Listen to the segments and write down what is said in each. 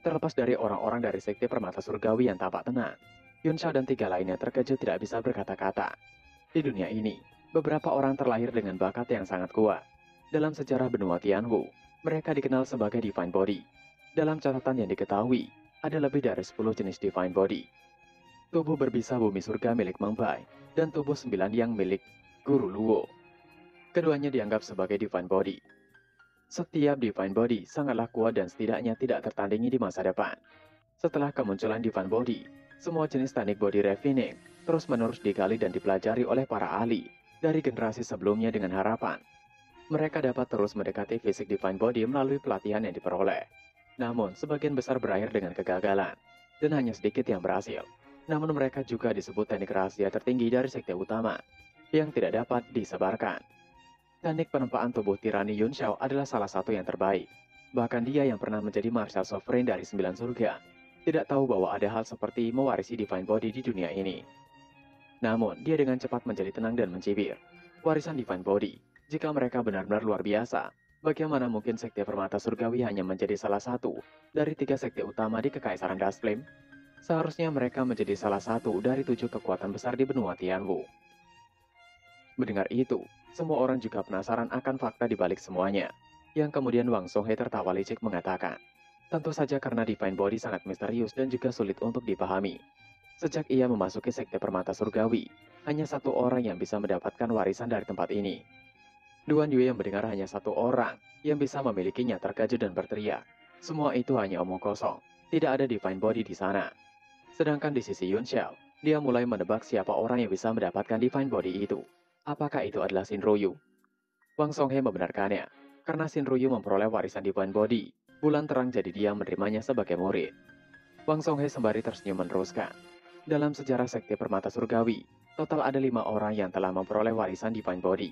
Terlepas dari orang-orang dari sekte permata surgawi yang tampak tenang, Yun Xiao dan 3 lainnya terkejut tidak bisa berkata-kata. Di dunia ini, beberapa orang terlahir dengan bakat yang sangat kuat. Dalam sejarah benua Tianwu, mereka dikenal sebagai Divine Body. Dalam catatan yang diketahui, ada lebih dari 10 jenis Divine Body. Tubuh berbisa bumi surga milik Meng Bai, dan tubuh 9 yang milik Guru Luo. Keduanya dianggap sebagai Divine Body. Setiap Divine Body sangatlah kuat dan setidaknya tidak tertandingi di masa depan. Setelah kemunculan Divine Body, semua jenis teknik body refining terus-menerus digali dan dipelajari oleh para ahli dari generasi sebelumnya dengan harapan mereka dapat terus mendekati fisik Divine Body melalui pelatihan yang diperoleh. Namun, sebagian besar berakhir dengan kegagalan, dan hanya sedikit yang berhasil. Namun mereka juga disebut teknik rahasia tertinggi dari sekte utama, yang tidak dapat disebarkan. Teknik penempaan tubuh tirani Yun Xiao adalah salah satu yang terbaik. Bahkan dia yang pernah menjadi Martial Sovereign dari 9 surga, tidak tahu bahwa ada hal seperti mewarisi Divine Body di dunia ini. Namun, dia dengan cepat menjadi tenang dan mencibir. Warisan Divine Body, jika mereka benar-benar luar biasa, bagaimana mungkin sekte permata surgawi hanya menjadi salah satu dari 3 sekte utama di Kekaisaran Dust Flame? Seharusnya mereka menjadi salah satu dari 7 kekuatan besar di benua Tianwu. Mendengar itu, semua orang juga penasaran akan fakta di balik semuanya. Yang kemudian Wang Songhe tertawa licik mengatakan, tentu saja karena Divine Body sangat misterius dan juga sulit untuk dipahami. Sejak ia memasuki sekte permata surgawi, hanya satu orang yang bisa mendapatkan warisan dari tempat ini. Duan Yue yang mendengar hanya satu orang yang bisa memilikinya terkejut dan berteriak. Semua itu hanya omong kosong, tidak ada Divine Body di sana. Sedangkan di sisi Yun Xiao, dia mulai menebak siapa orang yang bisa mendapatkan Divine Body itu. Apakah itu adalah Xin Ruyu? Wang Songhe membenarkannya, karena Xin Ruyu memperoleh warisan Divine Body. Bulan terang jadi dia menerimanya sebagai murid. Wang Songhe sembari tersenyum meneruskan. Dalam sejarah sekte permata surgawi, total ada 5 orang yang telah memperoleh warisan Divine Body.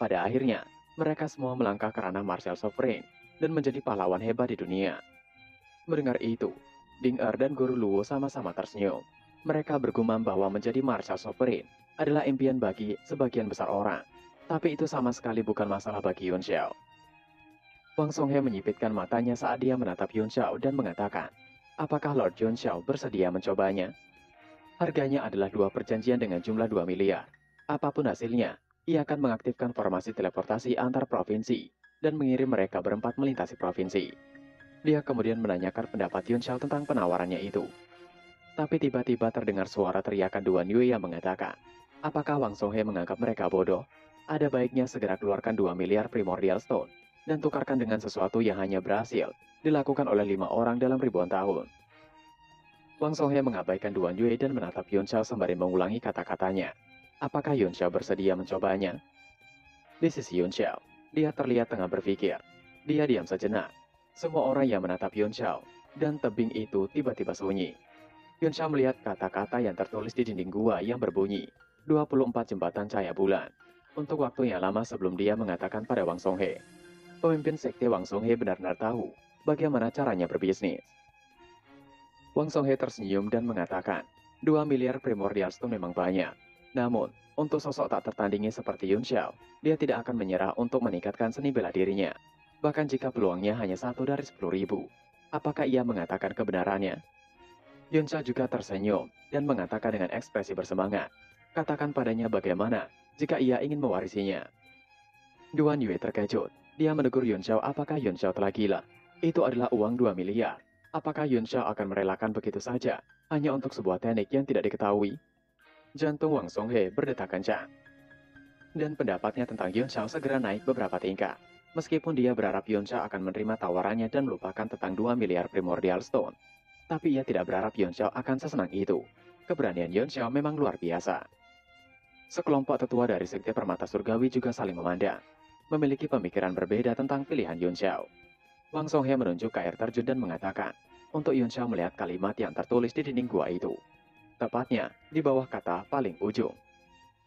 Pada akhirnya, mereka semua melangkah ke ranah Martial Sovereign dan menjadi pahlawan hebat di dunia. Mendengar itu, Ding Er dan Guru Luo sama-sama tersenyum. Mereka bergumam bahwa menjadi Martial Sovereign adalah impian bagi sebagian besar orang. Tapi itu sama sekali bukan masalah bagi Yun Xiao. Wang Songhe menyipitkan matanya saat dia menatap Yun Xiao dan mengatakan, apakah Lord Yun Xiao bersedia mencobanya? Harganya adalah 2 perjanjian dengan jumlah 2 miliar. Apapun hasilnya, ia akan mengaktifkan formasi teleportasi antar provinsi dan mengirim mereka berempat melintasi provinsi. Dia kemudian menanyakan pendapat Yun Xiao tentang penawarannya itu. Tapi tiba-tiba terdengar suara teriakan Duan Yue yang mengatakan, apakah Wang Songhe menganggap mereka bodoh? Ada baiknya segera keluarkan 2 miliar Primordial Stone dan tukarkan dengan sesuatu yang hanya berhasil dilakukan oleh 5 orang dalam ribuan tahun. Wang Songhe mengabaikan Duan Yue dan menatap Yun Xiao sembari mengulangi kata-katanya. Apakah Yun Xiao bersedia mencobanya? Di sisi Yun Xiao, dia terlihat tengah berpikir. Dia diam sejenak. Semua orang yang menatap Yun Xiao, dan tebing itu tiba-tiba sunyi. Yun Xiao melihat kata-kata yang tertulis di dinding gua yang berbunyi, 24 jembatan cahaya bulan. Untuk waktu yang lama sebelum dia mengatakan pada Wang Songhe. Pemimpin sekte Wang Songhe benar-benar tahu bagaimana caranya berbisnis. Wang Songhe tersenyum dan mengatakan, 2 miliar Primordial Stone memang banyak. Namun, untuk sosok tak tertandingi seperti Yun Xiao, dia tidak akan menyerah untuk meningkatkan seni bela dirinya. Bahkan jika peluangnya hanya 1 dari 10.000. Apakah ia mengatakan kebenarannya? Yun Xiao juga tersenyum dan mengatakan dengan ekspresi bersemangat. Katakan padanya bagaimana jika ia ingin mewarisinya. Duan Yue terkejut. Dia menegur Yun Xiao apakah Yun Xiao telah gila. Itu adalah uang 2 miliar. Apakah Yun Xiao akan merelakan begitu saja hanya untuk sebuah teknik yang tidak diketahui? Jantung Wang Songhe berdetak kencang. Dan pendapatnya tentang Yun Xiao segera naik beberapa tingkat. Meskipun dia berharap Yun Xiao akan menerima tawarannya dan melupakan tentang 2 miliar Primordial Stone. Tapi ia tidak berharap Yun Xiao akan sesenang itu. Keberanian Yun Xiao memang luar biasa. Sekelompok tetua dari sekte permata surgawi juga saling memandang. Memiliki pemikiran berbeda tentang pilihan Yun Xiao. Wang Songhe menunjuk ke air terjun dan mengatakan, untuk Yun Xiao melihat kalimat yang tertulis di dinding gua itu. Tepatnya, di bawah kata paling ujung.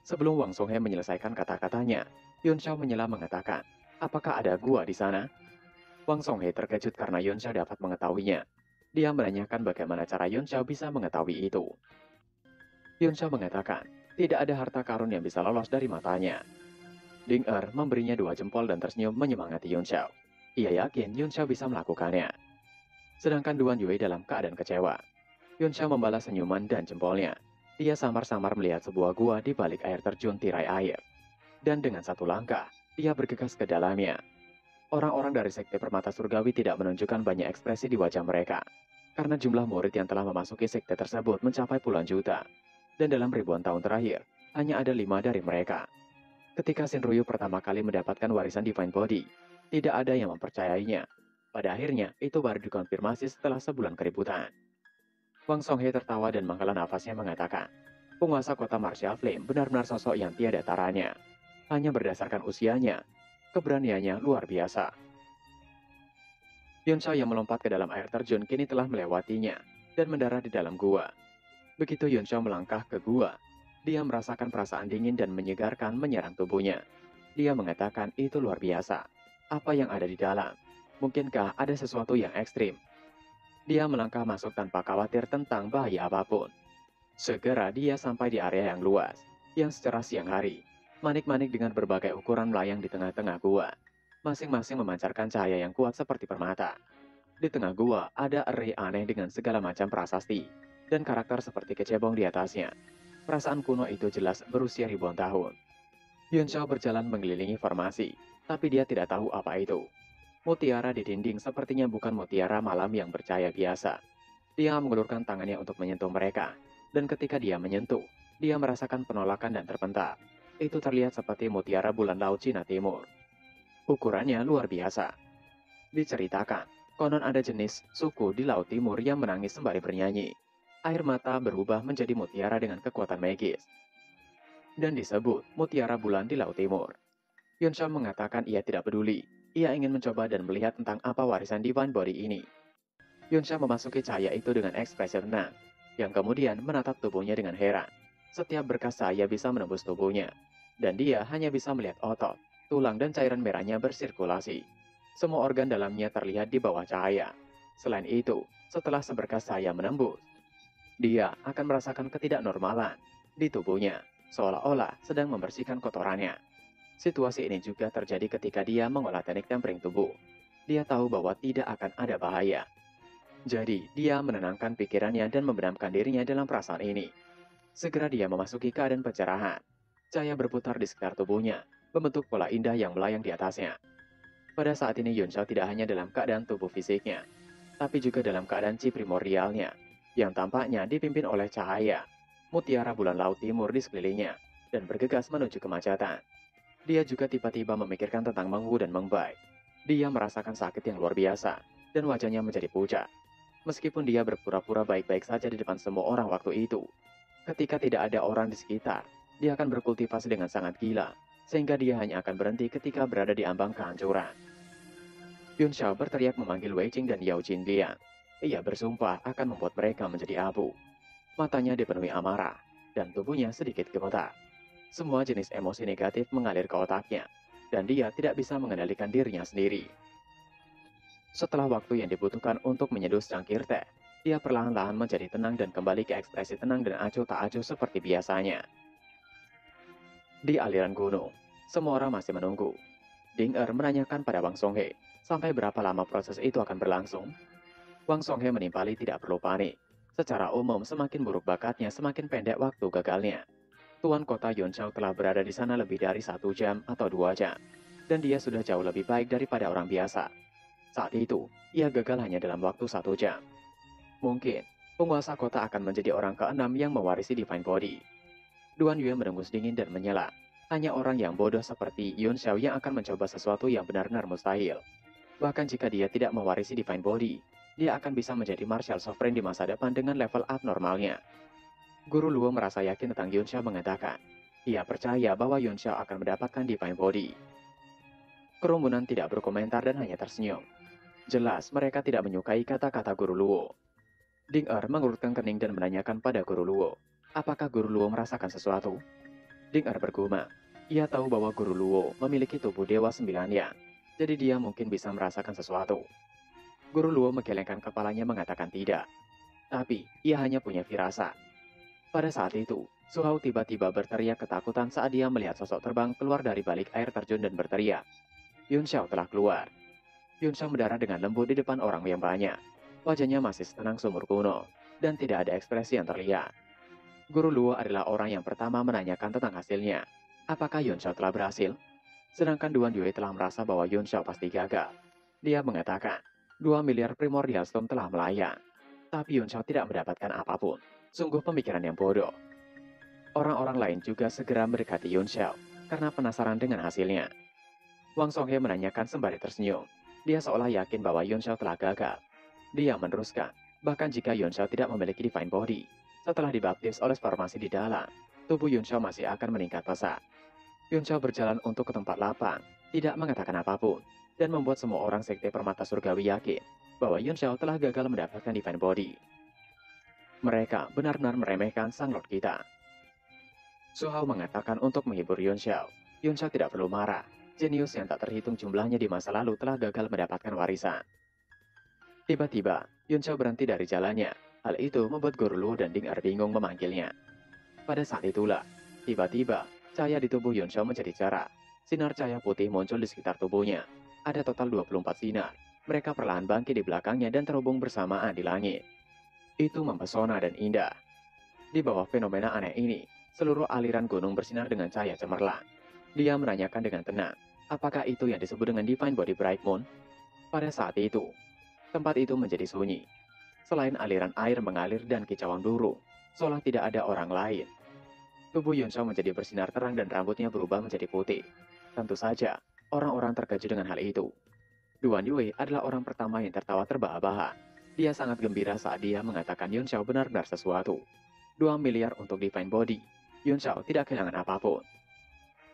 Sebelum Wang Songhe menyelesaikan kata-katanya, Yun Xiao menyela mengatakan, apakah ada gua di sana? Wang Songhe terkejut karena Yun Xiao dapat mengetahuinya. Dia menanyakan bagaimana cara Yun Xiao bisa mengetahui itu. Yun Xiao mengatakan, tidak ada harta karun yang bisa lolos dari matanya. Ding Er memberinya 2 jempol dan tersenyum menyemangati Yun Xiao. Ia yakin Yun Xiao bisa melakukannya. Sedangkan Duan Yue dalam keadaan kecewa. Yun Xiao membalas senyuman dan jempolnya. Dia samar-samar melihat sebuah gua di balik air terjun tirai air. Dan dengan satu langkah, dia bergegas ke dalamnya. Orang-orang dari Sekte Permata Surgawi tidak menunjukkan banyak ekspresi di wajah mereka. Karena jumlah murid yang telah memasuki sekte tersebut mencapai puluhan juta. Dan dalam ribuan tahun terakhir, hanya ada 5 dari mereka. Ketika Shinryu pertama kali mendapatkan warisan Divine Body, tidak ada yang mempercayainya. Pada akhirnya, itu baru dikonfirmasi setelah sebulan keributan. Wang Songhe tertawa dan menghela nafasnya mengatakan, penguasa kota Martial Flame benar-benar sosok yang tiada taranya. Hanya berdasarkan usianya, keberaniannya luar biasa. Yun Xiao yang melompat ke dalam air terjun kini telah melewatinya dan mendarat di dalam gua. Begitu Yun Xiao melangkah ke gua, dia merasakan perasaan dingin dan menyegarkan menyerang tubuhnya. Dia mengatakan itu luar biasa. Apa yang ada di dalam? Mungkinkah ada sesuatu yang ekstrim? Dia melangkah masuk tanpa khawatir tentang bahaya apapun. Segera dia sampai di area yang luas, yang secara siang hari. Manik-manik dengan berbagai ukuran melayang di tengah-tengah gua. Masing-masing memancarkan cahaya yang kuat seperti permata. Di tengah gua ada array aneh dengan segala macam prasasti dan karakter seperti kecebong di atasnya. Perasaan kuno itu jelas berusia ribuan tahun. Yun Xiao berjalan mengelilingi formasi, tapi dia tidak tahu apa itu. Mutiara di dinding sepertinya bukan mutiara malam yang bercahaya biasa. Dia mengulurkan tangannya untuk menyentuh mereka, dan ketika dia menyentuh, dia merasakan penolakan dan terpental. Itu terlihat seperti mutiara bulan laut Cina Timur. Ukurannya luar biasa. Diceritakan, konon ada jenis suku di Laut Timur yang menangis sembari bernyanyi. Air mata berubah menjadi mutiara dengan kekuatan magis. Dan disebut mutiara bulan di Laut Timur. Yun Xiao mengatakan ia tidak peduli. Ia ingin mencoba dan melihat tentang apa warisan Divine Body ini. Yun Xiao memasuki cahaya itu dengan ekspresi tenang, yang kemudian menatap tubuhnya dengan heran. Setiap berkas cahaya bisa menembus tubuhnya, dan dia hanya bisa melihat otot, tulang dan cairan merahnya bersirkulasi. Semua organ dalamnya terlihat di bawah cahaya. Selain itu, setelah seberkas cahaya menembus, dia akan merasakan ketidaknormalan di tubuhnya, seolah-olah sedang membersihkan kotorannya. Situasi ini juga terjadi ketika dia mengolah teknik tempering tubuh. Dia tahu bahwa tidak akan ada bahaya. Jadi, dia menenangkan pikirannya dan membenamkan dirinya dalam perasaan ini. Segera dia memasuki keadaan pencerahan. Cahaya berputar di sekitar tubuhnya, membentuk pola indah yang melayang di atasnya. Pada saat ini Yun Xiao tidak hanya dalam keadaan tubuh fisiknya, tapi juga dalam keadaan chi primordialnya, yang tampaknya dipimpin oleh cahaya, mutiara bulan laut timur di sekelilingnya, dan bergegas menuju kemacetan. Dia juga tiba-tiba memikirkan tentang Meng Wu dan Meng Bai. Dia merasakan sakit yang luar biasa, dan wajahnya menjadi pucat. Meskipun dia berpura-pura baik-baik saja di depan semua orang waktu itu, ketika tidak ada orang di sekitar, dia akan berkultivasi dengan sangat gila, sehingga dia hanya akan berhenti ketika berada di ambang kehancuran. Yun Xiao berteriak memanggil Wei Jing dan Yao Jingliang. Ia bersumpah akan membuat mereka menjadi abu. Matanya dipenuhi amarah, dan tubuhnya sedikit gemetar. Semua jenis emosi negatif mengalir ke otaknya, dan dia tidak bisa mengendalikan dirinya sendiri. Setelah waktu yang dibutuhkan untuk menyeduh secangkir teh, dia perlahan-lahan menjadi tenang dan kembali ke ekspresi tenang dan acuh tak acuh seperti biasanya. Di aliran gunung, semua orang masih menunggu. Ding Er menanyakan pada Wang Songhe, sampai berapa lama proses itu akan berlangsung? Wang Songhe menimpali tidak perlu panik. Secara umum, semakin buruk bakatnya, semakin pendek waktu gagalnya. Tuan kota Yun Xiao telah berada di sana lebih dari 1 jam atau 2 jam, dan dia sudah jauh lebih baik daripada orang biasa. Saat itu, ia gagal hanya dalam waktu 1 jam. Mungkin, penguasa kota akan menjadi orang ke-6 yang mewarisi Divine Body. Duan Yue mendengus dingin dan menyela. Hanya orang yang bodoh seperti Yun Xiao yang akan mencoba sesuatu yang benar-benar mustahil. Bahkan jika dia tidak mewarisi Divine Body, dia akan bisa menjadi Martial Sovereign di masa depan dengan level abnormalnya. Guru Luo merasa yakin tentang Yun Xiao mengatakan, ia percaya bahwa Yun Xiao akan mendapatkan Divine Body. Kerumunan tidak berkomentar dan hanya tersenyum. Jelas mereka tidak menyukai kata-kata Guru Luo. Ding Er mengurutkan kening dan menanyakan pada Guru Luo, apakah Guru Luo merasakan sesuatu? Ding Er bergumam, ia tahu bahwa Guru Luo memiliki tubuh Dewa 9 Yang, jadi dia mungkin bisa merasakan sesuatu. Guru Luo menggelengkan kepalanya mengatakan tidak. Tapi, ia hanya punya firasat. Pada saat itu, Su Hao tiba-tiba berteriak ketakutan saat dia melihat sosok terbang keluar dari balik air terjun dan berteriak, Yun Xiao telah keluar. Yun Xiao mendarat dengan lembut di depan orang yang banyak. Wajahnya masih tenang sumur kuno, dan tidak ada ekspresi yang terlihat. Guru Luo adalah orang yang pertama menanyakan tentang hasilnya. Apakah Yun Xiao telah berhasil? Sedangkan Duan Yue telah merasa bahwa Yun Xiao pasti gagal. Dia mengatakan, 2 miliar primordial stone telah melayang. Tapi Yun Xiao tidak mendapatkan apapun. Sungguh pemikiran yang bodoh. Orang-orang lain juga segera mendekati Yun Xiao karena penasaran dengan hasilnya. Wang Songhe menanyakan sembari tersenyum. Dia seolah yakin bahwa Yun Xiao telah gagal. Dia meneruskan, bahkan jika Yun Xiao tidak memiliki divine body, setelah dibaptis oleh formasi di dalam, tubuh Yun Xiao masih akan meningkat pesat. Yun Xiao berjalan untuk ke tempat lapang, tidak mengatakan apapun, dan membuat semua orang sekte permata surgawi yakin bahwa Yun Xiao telah gagal mendapatkan divine body. Mereka benar-benar meremehkan sang Lord kita. Su Hao mengatakan untuk menghibur Yun Xiao. Yun Xiao tidak perlu marah. Jenius yang tak terhitung jumlahnya di masa lalu telah gagal mendapatkan warisan. Tiba-tiba, Yun Xiao berhenti dari jalannya. Hal itu membuat Guru Luo dan Ding Er bingung memanggilnya. Pada saat itulah, tiba-tiba, cahaya di tubuh Yun Xiao menjadi cerah. Sinar cahaya putih muncul di sekitar tubuhnya. Ada total 24 sinar. Mereka perlahan bangkit di belakangnya dan terhubung bersamaan di langit. Itu mempesona dan indah. Di bawah fenomena aneh ini, seluruh aliran gunung bersinar dengan cahaya cemerlang. Dia menanyakan dengan tenang, apakah itu yang disebut dengan Divine Body Bright Moon? Pada saat itu, tempat itu menjadi sunyi. Selain aliran air mengalir dan kicauan burung, seolah tidak ada orang lain. Tubuh Yun Xiao menjadi bersinar terang dan rambutnya berubah menjadi putih. Tentu saja, orang-orang terkejut dengan hal itu. Duan Yue adalah orang pertama yang tertawa terbahak-bahak. Dia sangat gembira saat dia mengatakan Yun Xiao benar-benar sesuatu. 2 miliar untuk Divine Body. Yun Xiao tidak kehilangan apapun.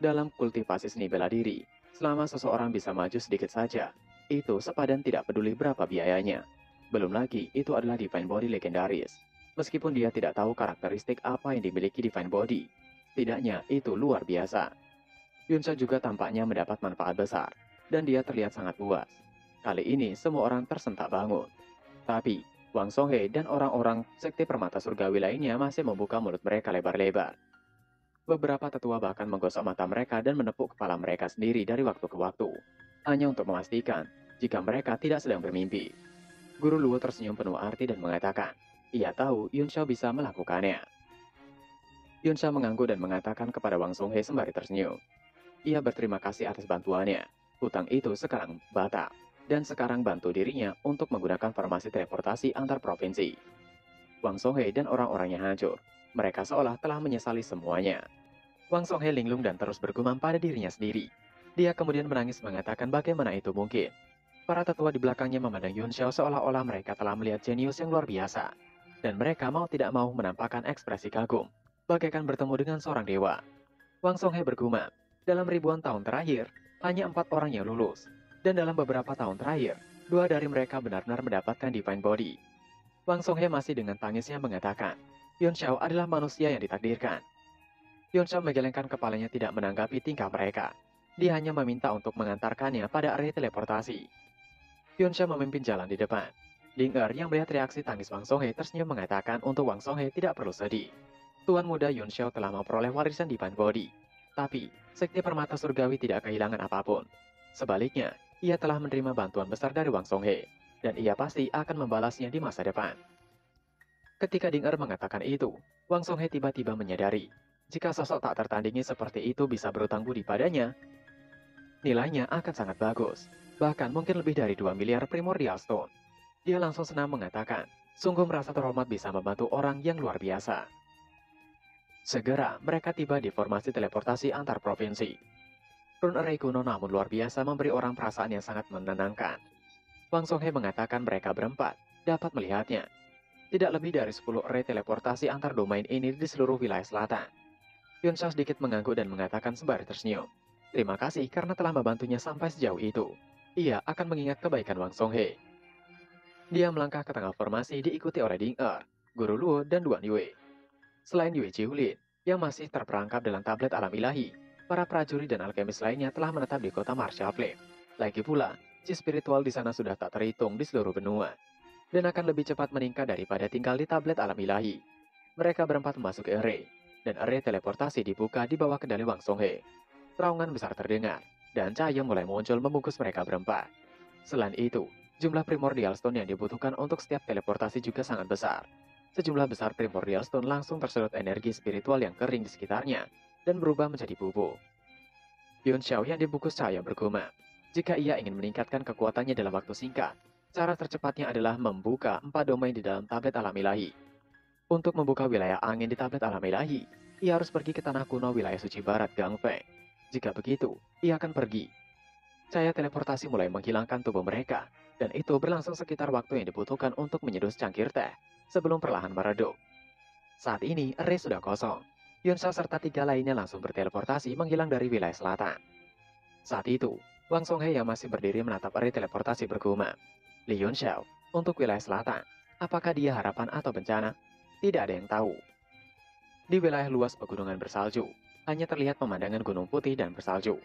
Dalam kultivasi seni bela diri, selama seseorang bisa maju sedikit saja, itu sepadan tidak peduli berapa biayanya. Belum lagi, itu adalah Divine Body legendaris. Meskipun dia tidak tahu karakteristik apa yang dimiliki Divine Body, setidaknya itu luar biasa. Yun Xiao juga tampaknya mendapat manfaat besar, dan dia terlihat sangat puas. Kali ini semua orang tersentak bangun. Tapi, Wang Songhe dan orang-orang sekte permata surgawi lainnya masih membuka mulut mereka lebar-lebar. Beberapa tetua bahkan menggosok mata mereka dan menepuk kepala mereka sendiri dari waktu ke waktu, hanya untuk memastikan jika mereka tidak sedang bermimpi. Guru Luo tersenyum penuh arti dan mengatakan, ia tahu Yun Xiao bisa melakukannya. Yun Xiao mengangguk dan mengatakan kepada Wang Songhe sembari tersenyum. Ia berterima kasih atas bantuannya. Hutang itu sekarang batal, dan sekarang bantu dirinya untuk menggunakan formasi teleportasi antar provinsi. Wang Songhe dan orang-orangnya hancur. Mereka seolah telah menyesali semuanya. Wang Songhe linglung dan terus bergumam pada dirinya sendiri. Dia kemudian menangis mengatakan bagaimana itu mungkin. Para tetua di belakangnya memandang Yun Xiao seolah-olah mereka telah melihat jenius yang luar biasa. Dan mereka mau tidak mau menampakkan ekspresi kagum, bagaikan bertemu dengan seorang dewa. Wang Songhe bergumam, dalam ribuan tahun terakhir, hanya 4 orang yang lulus. Dan dalam beberapa tahun terakhir, 2 dari mereka benar-benar mendapatkan Divine Body. Wang Songhe masih dengan tangisnya mengatakan, Yun Xiao adalah manusia yang ditakdirkan. Yun Xiao menggelengkan kepalanya tidak menanggapi tingkah mereka. Dia hanya meminta untuk mengantarkannya pada area teleportasi. Yun Xiao memimpin jalan di depan. Ding Er yang melihat reaksi tangis Wang Songhe tersenyum mengatakan untuk Wang Songhe tidak perlu sedih. Tuan muda Yun Xiao telah memperoleh warisan Divine Body. Tapi, sekte permata surgawi tidak kehilangan apapun. Sebaliknya, ia telah menerima bantuan besar dari Wang Songhe. Dan ia pasti akan membalasnya di masa depan. Ketika Ding Er mengatakan itu, Wang Songhe tiba-tiba menyadari, jika sosok tak tertandingi seperti itu bisa berutang budi padanya, nilainya akan sangat bagus, bahkan mungkin lebih dari 2 miliar primordial stone. Dia langsung senang mengatakan, sungguh merasa terhormat bisa membantu orang yang luar biasa. Segera mereka tiba di formasi teleportasi antar provinsi. Rune array kuno namun luar biasa memberi orang perasaan yang sangat menenangkan. Wang Songhe mengatakan mereka berempat dapat melihatnya. Tidak lebih dari 10 array teleportasi antar domain ini di seluruh wilayah selatan. Yun Xiao sedikit mengangguk dan mengatakan sembari tersenyum. Terima kasih karena telah membantunya sampai sejauh itu. Ia akan mengingat kebaikan Wang Songhe. Dia melangkah ke tengah formasi diikuti oleh Ding Er, Guru Luo, dan Duan Yue. Selain Yue Jiulin, yang masih terperangkap dalam tablet alam ilahi, para prajurit dan alkemis lainnya telah menetap di kota Martial Flame. Lagi pula, chi spiritual di sana sudah tak terhitung di seluruh benua, dan akan lebih cepat meningkat daripada tinggal di tablet alam ilahi. Mereka berempat memasuki array, dan array teleportasi dibuka di bawah kendali Wang Songhe. Raungan besar terdengar, dan cahaya mulai muncul membungkus mereka berempat. Selain itu, Jumlah primordial stone yang dibutuhkan untuk setiap teleportasi juga sangat besar. Sejumlah besar primordial stone langsung tersedot energi spiritual yang kering di sekitarnya dan berubah menjadi bubuk. Yun Xiao yang dibungkus cahaya bergumam. Jika ia ingin meningkatkan kekuatannya dalam waktu singkat, cara tercepatnya adalah membuka 4 domain di dalam tablet alam ilahi. Untuk membuka wilayah angin di tablet alam ilahi, ia harus pergi ke tanah kuno wilayah suci barat Gangfeng. Jika begitu, ia akan pergi. Cahaya teleportasi mulai menghilangkan tubuh mereka, dan itu berlangsung sekitar waktu yang dibutuhkan untuk menyeduh cangkir teh sebelum perlahan meredup. Saat ini, array sudah kosong. Yun Xiao serta 3 lainnya langsung berteleportasi menghilang dari wilayah selatan. Saat itu, Wang Songhai yang masih berdiri menatap array teleportasi bergumam. Li Yun Xiao, untuk wilayah selatan, apakah dia harapan atau bencana? Tidak ada yang tahu. Di wilayah luas pegunungan bersalju, hanya terlihat pemandangan gunung putih dan bersalju.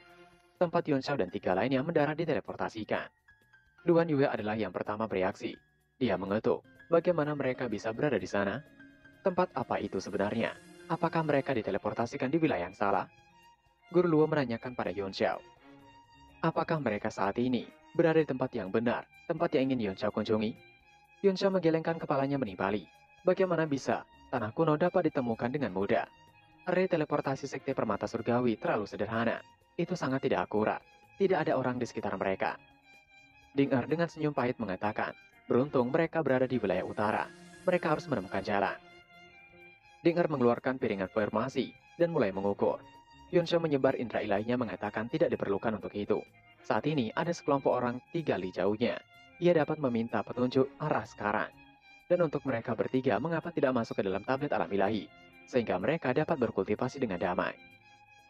Tempat Yun Xiao dan 3 lainnya mendarat diteleportasikan. Duan Yue adalah yang pertama bereaksi. Dia mengetuk, bagaimana mereka bisa berada di sana? Tempat apa itu sebenarnya? Apakah mereka diteleportasikan di wilayah yang salah? Guru Luo menanyakan pada Yun Xiao. Apakah mereka saat ini berada di tempat yang benar, tempat yang ingin Yun Xiao kunjungi? Yun Xiao menggelengkan kepalanya menimpali. Bagaimana bisa tanah kuno dapat ditemukan dengan mudah? Array teleportasi sekte permata surgawi terlalu sederhana. Itu sangat tidak akurat. Tidak ada orang di sekitar mereka. Ding Er dengan senyum pahit mengatakan, beruntung mereka berada di wilayah utara. Mereka harus menemukan jalan. Ding Er mengeluarkan piringan formasi dan mulai mengukur. Yun Xiao menyebar indera ilahinya mengatakan tidak diperlukan untuk itu. Saat ini ada sekelompok orang 3 li jauhnya. Ia dapat meminta petunjuk arah sekarang. Dan untuk mereka bertiga mengapa tidak masuk ke dalam tablet alam ilahi, sehingga mereka dapat berkultivasi dengan damai.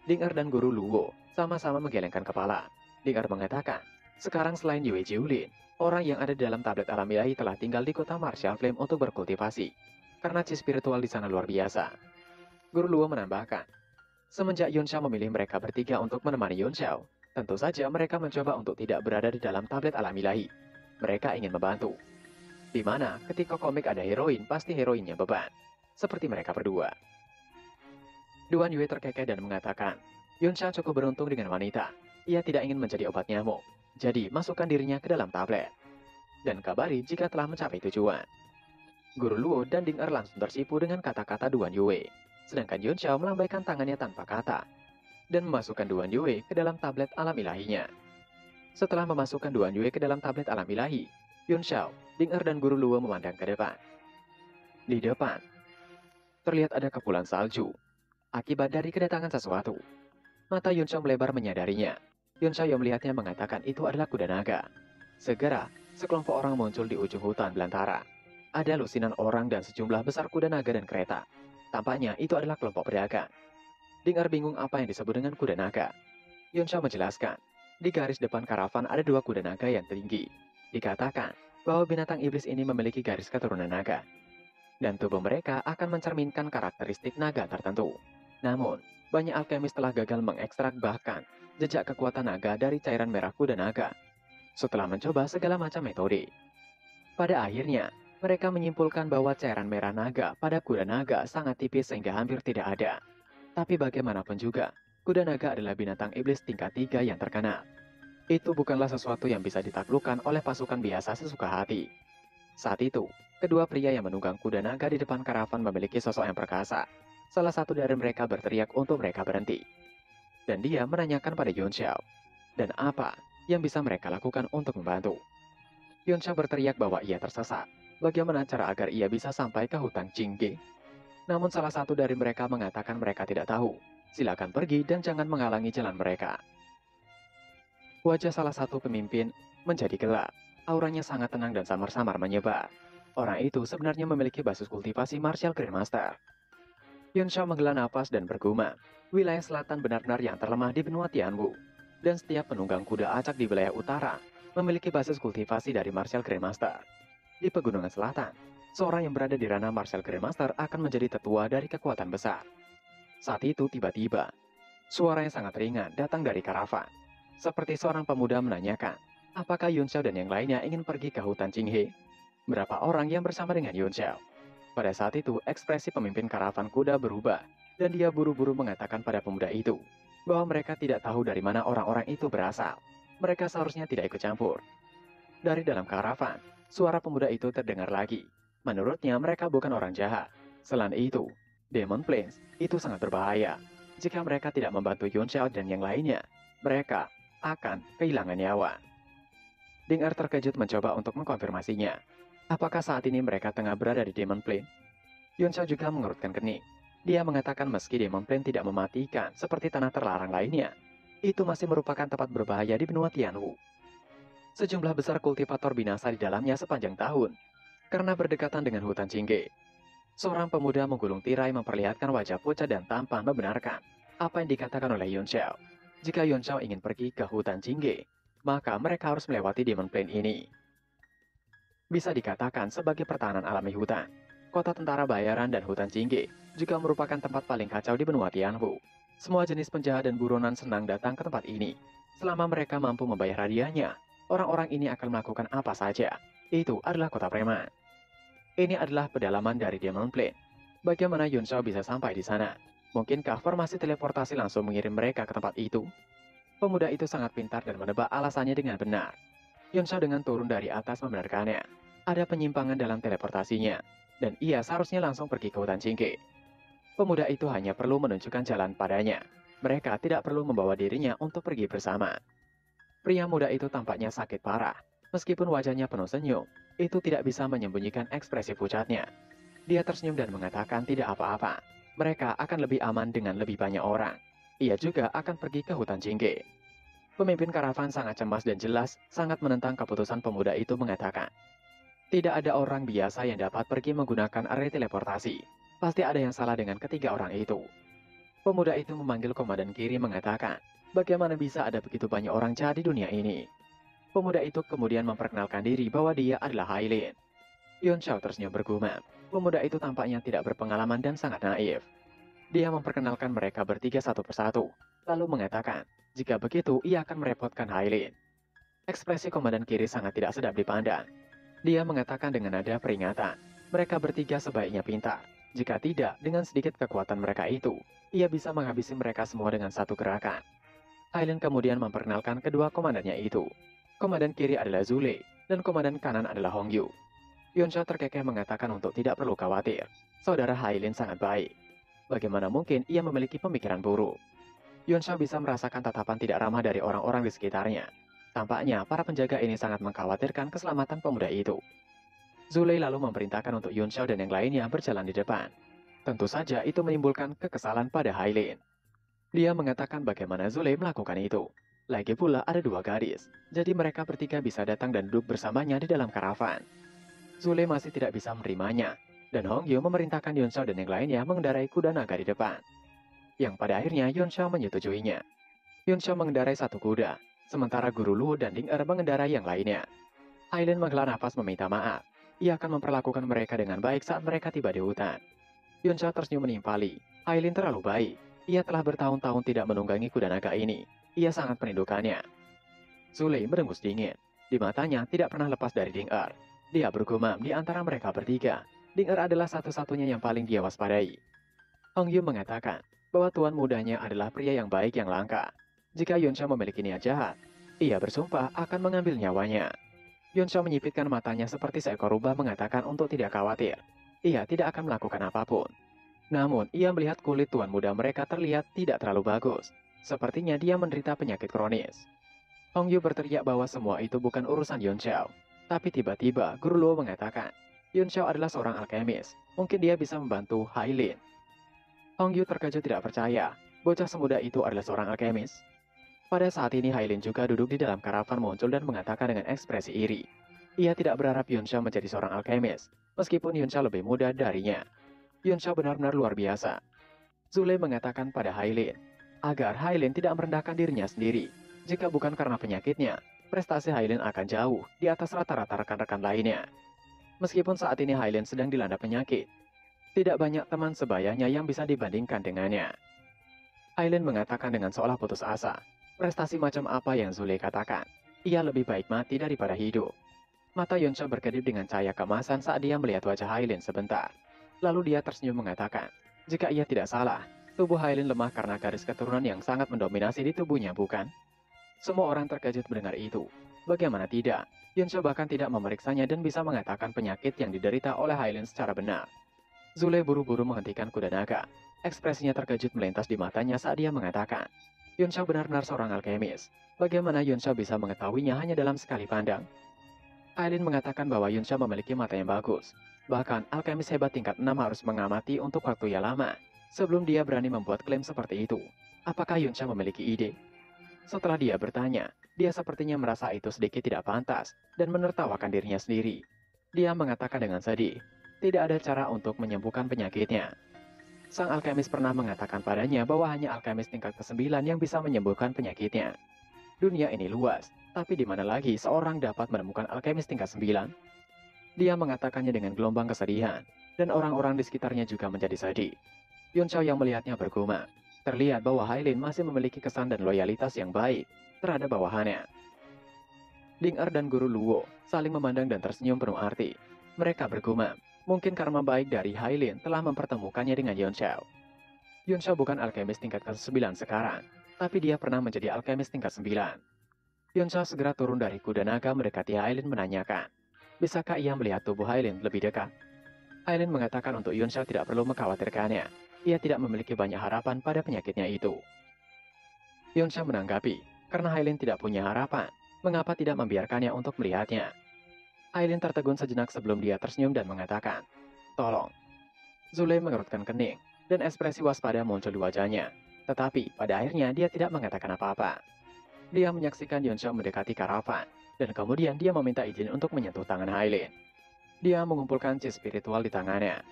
Ding Er dan Guru Luo sama-sama menggelengkan kepala. Ding Er mengatakan, sekarang selain Yue Jiulin, orang yang ada di dalam tablet alam ilahi telah tinggal di kota Martial Flame untuk berkultivasi. Karena chi spiritual di sana luar biasa. Guru Luo menambahkan, semenjak Yun Xiao memilih mereka bertiga untuk menemani Yun Xiao, tentu saja mereka mencoba untuk tidak berada di dalam tablet alam ilahi. Mereka ingin membantu. Di mana ketika komik ada heroin, pasti heroinnya beban. Seperti mereka berdua. Duan Yue terkekeh dan mengatakan, Yun Xiao cukup beruntung dengan wanita. Ia tidak ingin menjadi obat nyamuk. Jadi masukkan dirinya ke dalam tablet. Dan kabari jika telah mencapai tujuan. Guru Luo dan Ding Er langsung tersipu dengan kata-kata Duan Yue. Sedangkan Yun Xiao melambaikan tangannya tanpa kata. Dan memasukkan Duan Yue ke dalam tablet alam ilahinya. Setelah memasukkan Duan Yue ke dalam tablet alam ilahi, Yun Xiao, Ding Er dan Guru Luo memandang ke depan. Di depan, terlihat ada kepulan salju. Akibat dari kedatangan sesuatu. Mata Yun Xiao melebar menyadarinya. Yun Xiao yang melihatnya mengatakan itu adalah kuda naga. Segera, sekelompok orang muncul di ujung hutan belantara. Ada lusinan orang dan sejumlah besar kuda naga dan kereta. Tampaknya itu adalah kelompok pedagang. Ding Er bingung apa yang disebut dengan kuda naga. Yun Xiao menjelaskan, di garis depan karavan ada 2 kuda naga yang tinggi. Dikatakan bahwa binatang iblis ini memiliki garis keturunan naga. Dan tubuh mereka akan mencerminkan karakteristik naga tertentu. Namun, banyak alkemis telah gagal mengekstrak bahkan jejak kekuatan naga dari cairan merah kuda naga. Setelah mencoba segala macam metode. Pada akhirnya, mereka menyimpulkan bahwa cairan merah naga pada kuda naga sangat tipis sehingga hampir tidak ada. Tapi bagaimanapun juga, kuda naga adalah binatang iblis tingkat 3 yang terkenal. Itu bukanlah sesuatu yang bisa ditaklukkan oleh pasukan biasa sesuka hati. Saat itu, kedua pria yang menunggang kuda naga di depan karavan memiliki sosok yang perkasa. Salah satu dari mereka berteriak untuk mereka berhenti. Dan dia menanyakan pada Yun Xiao, dan apa yang bisa mereka lakukan untuk membantu. Yun Xiao berteriak bahwa ia tersesat. Bagaimana cara agar ia bisa sampai ke hutan Jingge? Namun salah satu dari mereka mengatakan mereka tidak tahu. Silakan pergi dan jangan menghalangi jalan mereka. Wajah salah satu pemimpin menjadi gelap. Auranya sangat tenang dan samar-samar menyebar. Orang itu sebenarnya memiliki basis kultivasi martial grandmaster. Yun Xiao menghela napas dan bergumam. Wilayah selatan benar-benar yang terlemah di benua Tianwu. Dan setiap penunggang kuda acak di wilayah utara memiliki basis kultivasi dari martial grandmaster. Di pegunungan selatan, seorang yang berada di ranah martial grandmaster akan menjadi tetua dari kekuatan besar. Saat itu tiba-tiba, suara yang sangat ringan datang dari karavan. Seperti seorang pemuda menanyakan, apakah Yun Xiao dan yang lainnya ingin pergi ke hutan Jinghe? Berapa orang yang bersama dengan Yun Xiao? Pada saat itu, ekspresi pemimpin karavan kuda berubah, dan dia buru-buru mengatakan pada pemuda itu, bahwa mereka tidak tahu dari mana orang-orang itu berasal. Mereka seharusnya tidak ikut campur. Dari dalam karavan, suara pemuda itu terdengar lagi. Menurutnya mereka bukan orang jahat. Selain itu, Demon Plains itu sangat berbahaya. Jika mereka tidak membantu Yun Xiao dan yang lainnya, mereka akan kehilangan nyawa. Ding Er terkejut mencoba untuk mengkonfirmasinya. Apakah saat ini mereka tengah berada di Demon Plain? Yun Xiao juga mengerutkan kening. Dia mengatakan meski Demon Plain tidak mematikan seperti tanah terlarang lainnya, itu masih merupakan tempat berbahaya di benua Tianwu. Sejumlah besar kultivator binasa di dalamnya sepanjang tahun, karena berdekatan dengan hutan Jingge. Seorang pemuda menggulung tirai memperlihatkan wajah pucat dan tampan membenarkan apa yang dikatakan oleh Yun Xiao. Jika Yun Xiao ingin pergi ke hutan Jingge, maka mereka harus melewati Demon Plain ini. Bisa dikatakan sebagai pertahanan alami hutan. Kota tentara bayaran dan hutan Jingge juga merupakan tempat paling kacau di benua Tianwu. Semua jenis penjahat dan buronan senang datang ke tempat ini. Selama mereka mampu membayar hadiahnya, orang-orang ini akan melakukan apa saja. Itu adalah kota preman. Ini adalah pedalaman dari Demon Plain. Bagaimana Yun Xiao bisa sampai di sana? Mungkinkah formasi teleportasi langsung mengirim mereka ke tempat itu? Pemuda itu sangat pintar dan menebak alasannya dengan benar. Yun Xiao dengan turun dari atas membenarkannya. Ada penyimpangan dalam teleportasinya, dan ia seharusnya langsung pergi ke hutan Jingge. Pemuda itu hanya perlu menunjukkan jalan padanya. Mereka tidak perlu membawa dirinya untuk pergi bersama. Pria muda itu tampaknya sakit parah. Meskipun wajahnya penuh senyum, itu tidak bisa menyembunyikan ekspresi pucatnya. Dia tersenyum dan mengatakan tidak apa-apa. Mereka akan lebih aman dengan lebih banyak orang. Ia juga akan pergi ke hutan Jingge. Pemimpin karavan sangat cemas dan jelas sangat menentang keputusan pemuda itu mengatakan, tidak ada orang biasa yang dapat pergi menggunakan area teleportasi. Pasti ada yang salah dengan ketiga orang itu. Pemuda itu memanggil komandan kiri mengatakan, bagaimana bisa ada begitu banyak orang jahat di dunia ini? Pemuda itu kemudian memperkenalkan diri bahwa dia adalah Hailin. Yun Xiao tersenyum bergumam. Pemuda itu tampaknya tidak berpengalaman dan sangat naif. Dia memperkenalkan mereka bertiga satu persatu, lalu mengatakan, jika begitu ia akan merepotkan Hailin. Ekspresi komandan kiri sangat tidak sedap dipandang. Dia mengatakan dengan nada peringatan, mereka bertiga sebaiknya pintar. Jika tidak, dengan sedikit kekuatan mereka itu, ia bisa menghabisi mereka semua dengan satu gerakan. Hailin kemudian memperkenalkan kedua komandannya itu. Komandan kiri adalah Zule, dan komandan kanan adalah Hong Yu. Yun Xiao terkekeh mengatakan untuk tidak perlu khawatir. Saudara Hailin sangat baik. Bagaimana mungkin ia memiliki pemikiran buruk? Yun Xiao bisa merasakan tatapan tidak ramah dari orang-orang di sekitarnya. Tampaknya para penjaga ini sangat mengkhawatirkan keselamatan pemuda itu. Zule lalu memerintahkan untuk Yun Xiao dan yang lainnya berjalan di depan. Tentu saja itu menimbulkan kekesalan pada Hailin. Dia mengatakan bagaimana Zule melakukan itu. Lagi pula ada dua gadis, jadi mereka bertiga bisa datang dan duduk bersamanya di dalam karavan. Zule masih tidak bisa menerimanya, dan Hong Yu memerintahkan Yun Xiao dan yang lainnya mengendarai kuda naga di depan. Yang pada akhirnya Yun Xiao menyetujuinya. Yun Xiao mengendarai satu kuda, sementara Guru Lu dan Ding Er mengendarai yang lainnya. Hailin menghela nafas meminta maaf. Ia akan memperlakukan mereka dengan baik saat mereka tiba di hutan. Yun Xiao tersenyum menimpali. Hailin terlalu baik. Ia telah bertahun-tahun tidak menunggangi kuda naga ini. Ia sangat merindukannya. Zule merengus dingin. Di matanya tidak pernah lepas dari Ding Er. Dia bergumam di antara mereka bertiga. Ding Er adalah satu-satunya yang paling dia waspadai. Hong Yu mengatakan bahwa tuan mudanya adalah pria yang baik yang langka. Jika Yun Xiao memiliki niat jahat, ia bersumpah akan mengambil nyawanya. Yun Xiao menyipitkan matanya seperti seekor rubah mengatakan untuk tidak khawatir. Ia tidak akan melakukan apapun. Namun, ia melihat kulit tuan muda mereka terlihat tidak terlalu bagus. Sepertinya dia menderita penyakit kronis. Hong Yu berteriak bahwa semua itu bukan urusan Yun Xiao. Tapi tiba-tiba Guru Luo mengatakan, Yun Xiao adalah seorang alkemis. Mungkin dia bisa membantu Hailin. Hong Yu terkejut tidak percaya. Bocah semuda itu adalah seorang alkemis. Pada saat ini Hailin juga duduk di dalam karavan muncul dan mengatakan dengan ekspresi iri. Ia tidak berharap Yun Xiao menjadi seorang alkemis, meskipun Yun Xiao lebih muda darinya. Yun Xiao benar-benar luar biasa. Zule mengatakan pada Hailin, agar Hailin tidak merendahkan dirinya sendiri. Jika bukan karena penyakitnya, prestasi Hailin akan jauh di atas rata-rata rekan-rekan lainnya. Meskipun saat ini Hailin sedang dilanda penyakit, tidak banyak teman sebayanya yang bisa dibandingkan dengannya. Hailin mengatakan dengan seolah putus asa, prestasi macam apa yang Zule katakan? Ia lebih baik mati daripada hidup. Mata Yun Xiao berkedip dengan cahaya keemasan saat dia melihat wajah Hailin sebentar. Lalu dia tersenyum mengatakan, jika ia tidak salah, tubuh Hailin lemah karena garis keturunan yang sangat mendominasi di tubuhnya, bukan? Semua orang terkejut mendengar itu. Bagaimana tidak? Yunsha bahkan tidak memeriksanya dan bisa mengatakan penyakit yang diderita oleh Hailin secara benar. Zule buru-buru menghentikan kuda naga. Ekspresinya terkejut melintas di matanya saat dia mengatakan, Yunsha benar-benar seorang alkemis. Bagaimana Yunsha bisa mengetahuinya hanya dalam sekali pandang? Aileen mengatakan bahwa Yunsha memiliki mata yang bagus. Bahkan, alkemis hebat tingkat 6 harus mengamati untuk waktu yang lama sebelum dia berani membuat klaim seperti itu. Apakah Yunsha memiliki ide? Setelah dia bertanya, dia sepertinya merasa itu sedikit tidak pantas dan menertawakan dirinya sendiri. Dia mengatakan dengan sedih, tidak ada cara untuk menyembuhkan penyakitnya. Sang alkemis pernah mengatakan padanya bahwa hanya alkemis tingkat ke-9 yang bisa menyembuhkan penyakitnya. Dunia ini luas, tapi di mana lagi seorang dapat menemukan alkemis tingkat 9? Dia mengatakannya dengan gelombang kesedihan, dan orang-orang di sekitarnya juga menjadi sedih. Yunsha yang melihatnya bergumam. Terlihat bahwa Hailin masih memiliki kesan dan loyalitas yang baik terhadap bawahannya. Ding-er dan Guru Luo saling memandang dan tersenyum penuh arti. Mereka bergumam, mungkin karma baik dari Hailin telah mempertemukannya dengan Yunsha. Yunsha bukan alkemis tingkat ke-9 sekarang, tapi dia pernah menjadi alkemis tingkat 9. Yunsha segera turun dari kuda naga mendekati Hailin menanyakan, bisakah ia melihat tubuh Hailin lebih dekat? Hailin mengatakan untuk Yunsha tidak perlu mengkhawatirkannya. Ia tidak memiliki banyak harapan pada penyakitnya itu. Yunsha menanggapi, karena Hailin tidak punya harapan, mengapa tidak membiarkannya untuk melihatnya? Hailin tertegun sejenak sebelum dia tersenyum dan mengatakan, tolong. Zule mengerutkan kening, dan ekspresi waspada muncul di wajahnya. Tetapi pada akhirnya dia tidak mengatakan apa-apa. Dia menyaksikan Yunsha mendekati karavan, dan kemudian dia meminta izin untuk menyentuh tangan Hailin. Dia mengumpulkan chi spiritual di tangannya.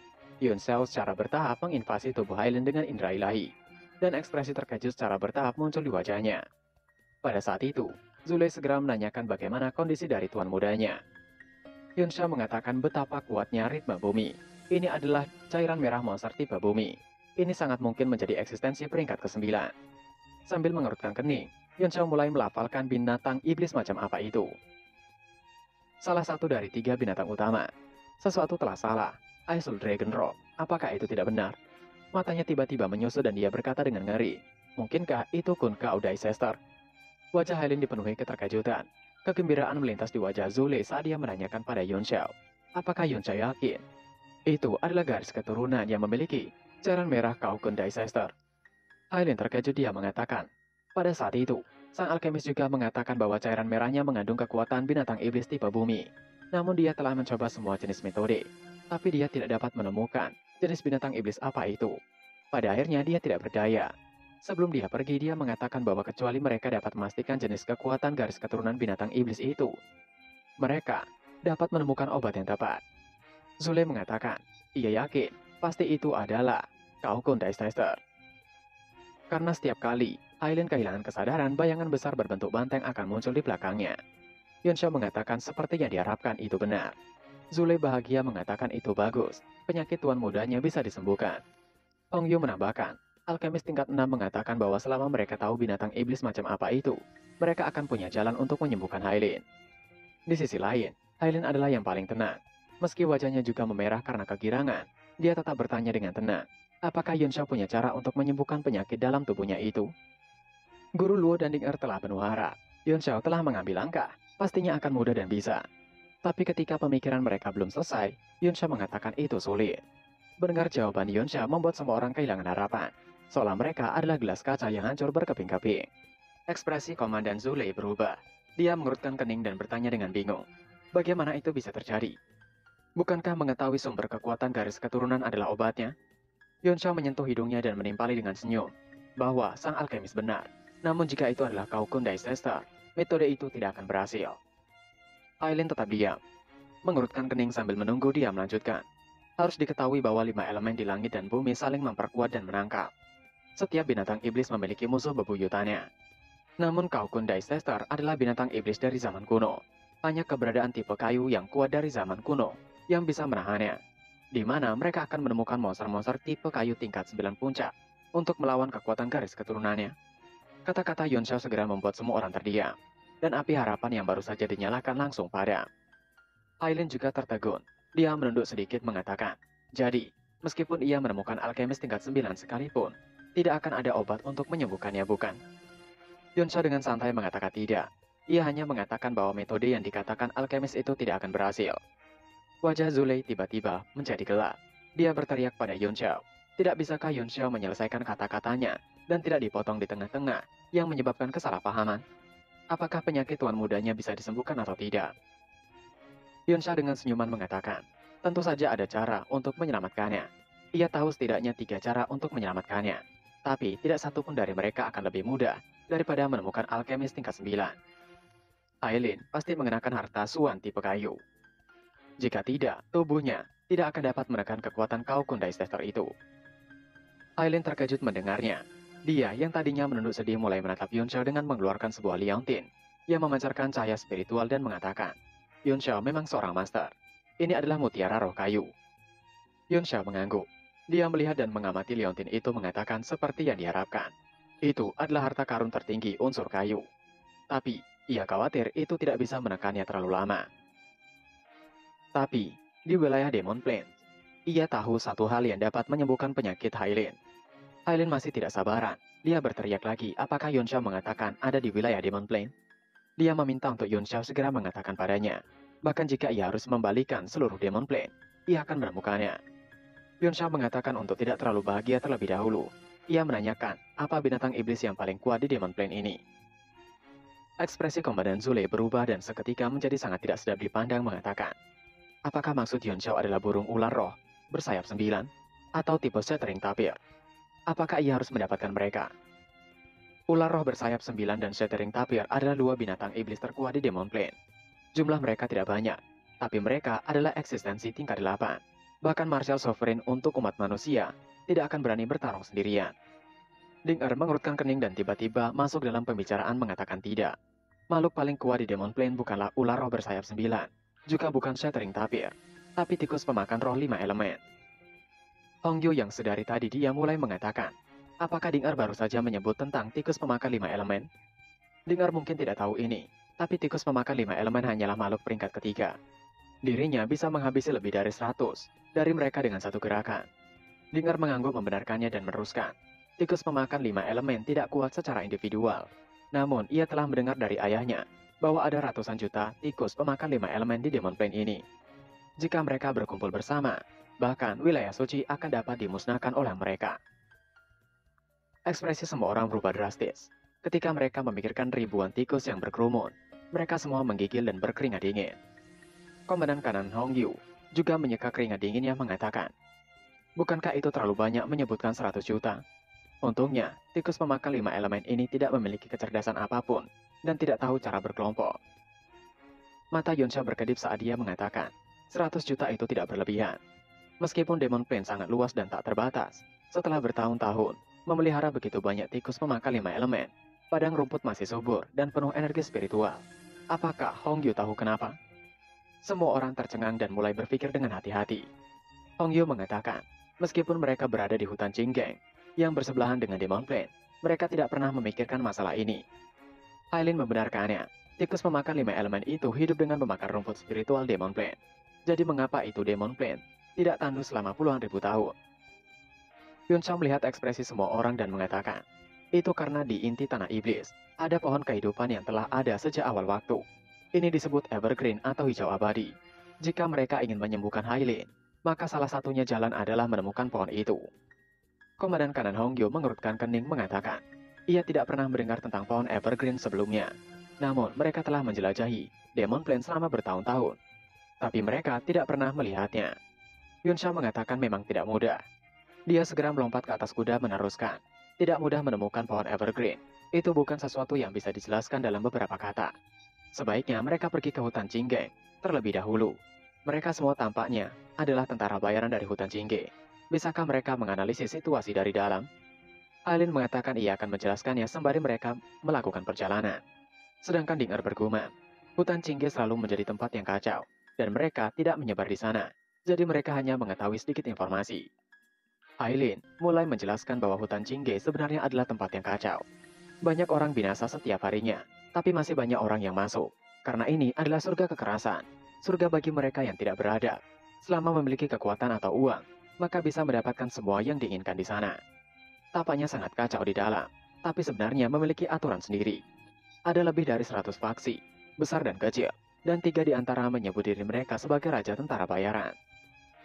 Yunsha secara bertahap menginvasi tubuh Hailin dengan indera ilahi, dan ekspresi terkejut secara bertahap muncul di wajahnya. Pada saat itu, Zule segera menanyakan bagaimana kondisi dari tuan mudanya. Yunsha mengatakan betapa kuatnya ritme bumi. Ini adalah cairan merah monster tipe bumi. Ini sangat mungkin menjadi eksistensi peringkat ke-9. Sambil mengerutkan kening, Yunsha mulai melafalkan binatang iblis macam apa itu. Salah satu dari 3 binatang utama. Sesuatu telah salah. Aisul Dragon Rock. Apakah itu tidak benar? Matanya tiba-tiba menyusut dan dia berkata dengan ngeri. Mungkinkah itu Kunkka Audicester? Wajah Hailin dipenuhi keterkejutan. Kegembiraan melintas di wajah Zule saat dia menanyakan pada Yunsha. Apakah Yunsha yakin? Itu adalah garis keturunan yang memiliki cairan merah Kaukun Daicester. Hailin terkejut, dia mengatakan. Pada saat itu, sang alkemis juga mengatakan bahwa cairan merahnya mengandung kekuatan binatang iblis tipe bumi. Namun dia telah mencoba semua jenis metode, tapi dia tidak dapat menemukan jenis binatang iblis apa itu. Pada akhirnya dia tidak berdaya. Sebelum dia pergi, dia mengatakan bahwa kecuali mereka dapat memastikan jenis kekuatan garis keturunan binatang iblis itu, mereka dapat menemukan obat yang tepat. Zule mengatakan, ia yakin pasti itu adalah Kaukun Daicester. Karena setiap kali Hailin kehilangan kesadaran, bayangan besar berbentuk banteng akan muncul di belakangnya. Yunsha mengatakan seperti yang diharapkan itu benar. Zule bahagia mengatakan itu bagus, penyakit tuan mudanya bisa disembuhkan. Hong Yu menambahkan, alkemis tingkat 6 mengatakan bahwa selama mereka tahu binatang iblis macam apa itu, mereka akan punya jalan untuk menyembuhkan Hailin. Di sisi lain, Hailin adalah yang paling tenang. Meski wajahnya juga memerah karena kegirangan, dia tetap bertanya dengan tenang, apakah Yunsha punya cara untuk menyembuhkan penyakit dalam tubuhnya itu? Guru Luo dan Ding-er telah penuh harap. Yunsha telah mengambil langkah, pastinya akan mudah dan bisa. Tapi ketika pemikiran mereka belum selesai, Yunsha mengatakan itu sulit. Mendengar jawaban Yunsha membuat semua orang kehilangan harapan, seolah mereka adalah gelas kaca yang hancur berkeping-keping. Ekspresi Komandan Zule berubah. Dia mengerutkan kening dan bertanya dengan bingung. Bagaimana itu bisa terjadi? Bukankah mengetahui sumber kekuatan garis keturunan adalah obatnya? Yunsha menyentuh hidungnya dan menimpali dengan senyum, bahwa sang alkemis benar. Namun jika itu adalah Kaukun Daicester, metode itu tidak akan berhasil. Hailin tetap diam. Mengerutkan kening sambil menunggu, dia melanjutkan. Harus diketahui bahwa 5 elemen di langit dan bumi saling memperkuat dan menangkap. Setiap binatang iblis memiliki musuh bebuyutannya. Namun Kaukun Daicester adalah binatang iblis dari zaman kuno. Hanya keberadaan tipe kayu yang kuat dari zaman kuno yang bisa menahannya. Di mana mereka akan menemukan monster-monster tipe kayu tingkat 9 puncak untuk melawan kekuatan garis keturunannya. Kata-kata Yunsha segera membuat semua orang terdiam, dan api harapan yang baru saja dinyalakan langsung padam. Hailin juga tertegun. Dia menunduk sedikit mengatakan, jadi, meskipun ia menemukan alkemis tingkat 9 sekalipun, tidak akan ada obat untuk menyembuhkannya, bukan? Yunsha dengan santai mengatakan tidak. Ia hanya mengatakan bahwa metode yang dikatakan alkemis itu tidak akan berhasil. Wajah Zulei tiba-tiba menjadi gelap. Dia berteriak pada Yun Xiao. Tidak bisakah Yun Xiao menyelesaikan kata-katanya dan tidak dipotong di tengah-tengah yang menyebabkan kesalahpahaman? Apakah penyakit tuan mudanya bisa disembuhkan atau tidak? Yun Xiao dengan senyuman mengatakan, tentu saja ada cara untuk menyelamatkannya. Ia tahu setidaknya 3 cara untuk menyelamatkannya. Tapi tidak satu pun dari mereka akan lebih mudah daripada menemukan alkemis tingkat 9. Aileen pasti mengenakan harta Suan tipe kayu. Jika tidak, tubuhnya tidak akan dapat menekan kekuatan Kau Kun Daistester itu. Aileen terkejut mendengarnya. Dia yang tadinya menunduk sedih mulai menatap Yun Xiao dengan mengeluarkan sebuah liontin yang memancarkan cahaya spiritual dan mengatakan, Yun Xiao memang seorang master. Ini adalah mutiara roh kayu. Yun Xiao mengangguk. Dia melihat dan mengamati liontin itu mengatakan seperti yang diharapkan. Itu adalah harta karun tertinggi unsur kayu. Tapi, ia khawatir itu tidak bisa menekannya terlalu lama. Tapi, di wilayah Demon Plains, ia tahu satu hal yang dapat menyembuhkan penyakit Hailin. Hailin masih tidak sabaran. Dia berteriak lagi apakah Yun Xiao mengatakan ada di wilayah Demon Plains. Dia meminta untuk Yun Xiao segera mengatakan padanya. Bahkan jika ia harus membalikan seluruh Demon Plains, ia akan menemukannya. Yun Xiao mengatakan untuk tidak terlalu bahagia terlebih dahulu. Ia menanyakan, apa binatang iblis yang paling kuat di Demon Plains ini? Ekspresi Komandan Zule berubah dan seketika menjadi sangat tidak sedap dipandang mengatakan, apakah maksud Yun Xiao adalah burung ular roh, bersayap 9, atau tipe shattering tapir? Apakah ia harus mendapatkan mereka? Ular roh bersayap 9 dan shattering tapir adalah 2 binatang iblis terkuat di Demon Plains. Jumlah mereka tidak banyak, tapi mereka adalah eksistensi tingkat 8. Bahkan Martial Sovereign untuk umat manusia tidak akan berani bertarung sendirian. Ding Er mengerutkan kening dan tiba-tiba masuk dalam pembicaraan mengatakan tidak. Makhluk paling kuat di Demon Plains bukanlah ular roh bersayap 9, juga bukan shattering tapir, tapi tikus pemakan roh 5 elemen. Hong Yu yang sedari tadi dia mulai mengatakan, apakah Ding Er baru saja menyebut tentang tikus pemakan 5 elemen? Ding Er mungkin tidak tahu ini, tapi tikus pemakan 5 elemen hanyalah makhluk peringkat ketiga. Dirinya bisa menghabisi lebih dari 100 dari mereka dengan satu gerakan. Ding Er mengangguk membenarkannya dan meneruskan, tikus pemakan 5 elemen tidak kuat secara individual. Namun ia telah mendengar dari ayahnya bahwa ada ratusan juta tikus pemakan 5 elemen di Demon Plains ini. Jika mereka berkumpul bersama, bahkan wilayah suci akan dapat dimusnahkan oleh mereka. Ekspresi semua orang berubah drastis. Ketika mereka memikirkan ribuan tikus yang berkerumun, mereka semua menggigil dan berkeringat dingin. Komandan kanan Hong Yu juga menyeka keringat dinginnya mengatakan, bukankah itu terlalu banyak menyebutkan 100 juta? Untungnya, tikus pemakan 5 elemen ini tidak memiliki kecerdasan apapun dan tidak tahu cara berkelompok. Mata Yun Xiao berkedip saat dia mengatakan, 100 juta itu tidak berlebihan. Meskipun Demon Plains sangat luas dan tak terbatas, setelah bertahun-tahun memelihara begitu banyak tikus pemakan 5 elemen, padang rumput masih subur dan penuh energi spiritual. Apakah Hong Yu tahu kenapa? Semua orang tercengang dan mulai berpikir dengan hati-hati. Hong Yu mengatakan, meskipun mereka berada di hutan Qinggeng yang bersebelahan dengan Demon Plains, mereka tidak pernah memikirkan masalah ini. Aileen membenarkannya, tikus pemakan 5 elemen itu hidup dengan memakan rumput spiritual Demon Plains. Jadi mengapa itu Demon Plains tidak tandus selama puluhan ribu tahun? Yun Xiao melihat ekspresi semua orang dan mengatakan, itu karena di inti tanah iblis, ada pohon kehidupan yang telah ada sejak awal waktu. Ini disebut evergreen atau hijau abadi. Jika mereka ingin menyembuhkan Hailin, maka salah satunya jalan adalah menemukan pohon itu. Komandan kanan Hong Yu mengerutkan kening mengatakan, ia tidak pernah mendengar tentang pohon evergreen sebelumnya. Namun mereka telah menjelajahi Demon Plains selama bertahun-tahun. Tapi mereka tidak pernah melihatnya. Yun Xiao mengatakan memang tidak mudah. Dia segera melompat ke atas kuda meneruskan, tidak mudah menemukan pohon evergreen. Itu bukan sesuatu yang bisa dijelaskan dalam beberapa kata. Sebaiknya mereka pergi ke hutan Qinggeng terlebih dahulu. Mereka semua tampaknya adalah tentara bayaran dari hutan Qinggeng. Bisakah mereka menganalisis situasi dari dalam? Aileen mengatakan ia akan menjelaskannya sembari mereka melakukan perjalanan. Sedangkan Ding Er bergumam, hutan Qinggeng selalu menjadi tempat yang kacau, dan mereka tidak menyebar di sana. Jadi mereka hanya mengetahui sedikit informasi. Aileen mulai menjelaskan bahwa hutan Qinggeng sebenarnya adalah tempat yang kacau. Banyak orang binasa setiap harinya, tapi masih banyak orang yang masuk. Karena ini adalah surga kekerasan, surga bagi mereka yang tidak beradab. Selama memiliki kekuatan atau uang, maka bisa mendapatkan semua yang diinginkan di sana. Tampaknya sangat kacau di dalam, tapi sebenarnya memiliki aturan sendiri. Ada lebih dari 100 faksi, besar dan kecil, dan 3 di antara menyebut diri mereka sebagai raja tentara bayaran.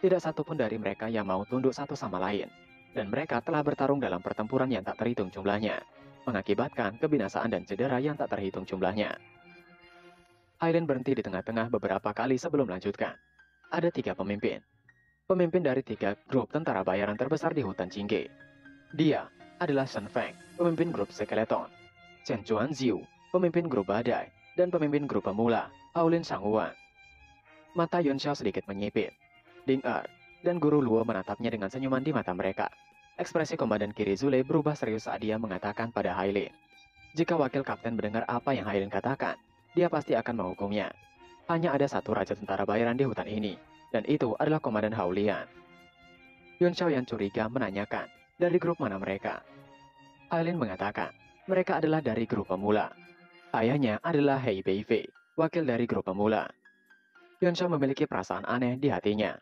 Tidak satu pun dari mereka yang mau tunduk satu sama lain, dan mereka telah bertarung dalam pertempuran yang tak terhitung jumlahnya, mengakibatkan kebinasaan dan cedera yang tak terhitung jumlahnya. Aileen berhenti di tengah-tengah beberapa kali sebelum melanjutkan. Ada 3 pemimpin. Pemimpin dari 3 grup tentara bayaran terbesar di hutan Jingge. Dia adalah Shen Feng, pemimpin grup Skeleton, Chen Chuanziu, pemimpin grup Badai, dan pemimpin grup pemula, Aulin Shanghuan. Mata Yun Xiao sedikit menyipit. Ding Er dan Guru Luo menatapnya dengan senyuman di mata mereka. Ekspresi komandan kiri Zule berubah serius saat dia mengatakan pada Hailin. Jika wakil kapten mendengar apa yang Hailin katakan, dia pasti akan menghukumnya. Hanya ada satu raja tentara bayaran di hutan ini, dan itu adalah Komandan Hao Lian. Yun Xiao yang curiga menanyakan, dari grup mana mereka? Hailin mengatakan, mereka adalah dari grup pemula. Ayahnya adalah Hei Beifei, wakil dari grup pemula. Yun Xiao memiliki perasaan aneh di hatinya.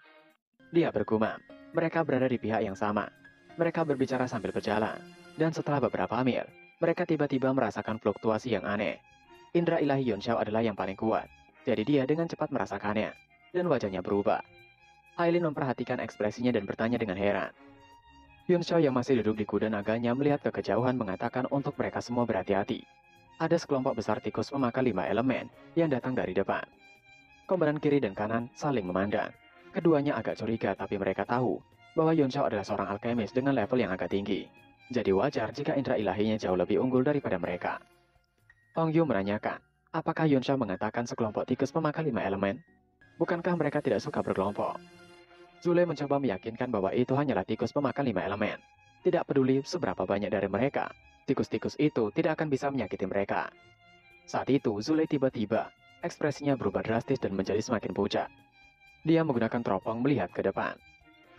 Dia bergumam, mereka berada di pihak yang sama. Mereka berbicara sambil berjalan, dan setelah beberapa mil, mereka tiba-tiba merasakan fluktuasi yang aneh. Indra ilahi Yun Xiao adalah yang paling kuat, jadi dia dengan cepat merasakannya, dan wajahnya berubah. Hailin memperhatikan ekspresinya dan bertanya dengan heran. Yun Xiao yang masih duduk di kuda naganya melihat ke kejauhan mengatakan untuk mereka semua berhati-hati. Ada sekelompok besar tikus pemakan 5 elemen yang datang dari depan. Komandan kiri dan kanan saling memandang. Keduanya agak curiga tapi mereka tahu bahwa Yun Xiao adalah seorang alkemis dengan level yang agak tinggi. Jadi wajar jika indra ilahinya jauh lebih unggul daripada mereka. Hong Yu menanyakan, apakah Yun Xiao mengatakan sekelompok tikus pemakan 5 elemen? Bukankah mereka tidak suka berkelompok? Zule mencoba meyakinkan bahwa itu hanyalah tikus pemakan 5 elemen. Tidak peduli seberapa banyak dari mereka, tikus-tikus itu tidak akan bisa menyakiti mereka. Saat itu Zule tiba-tiba, ekspresinya berubah drastis dan menjadi semakin pucat. Dia menggunakan teropong melihat ke depan.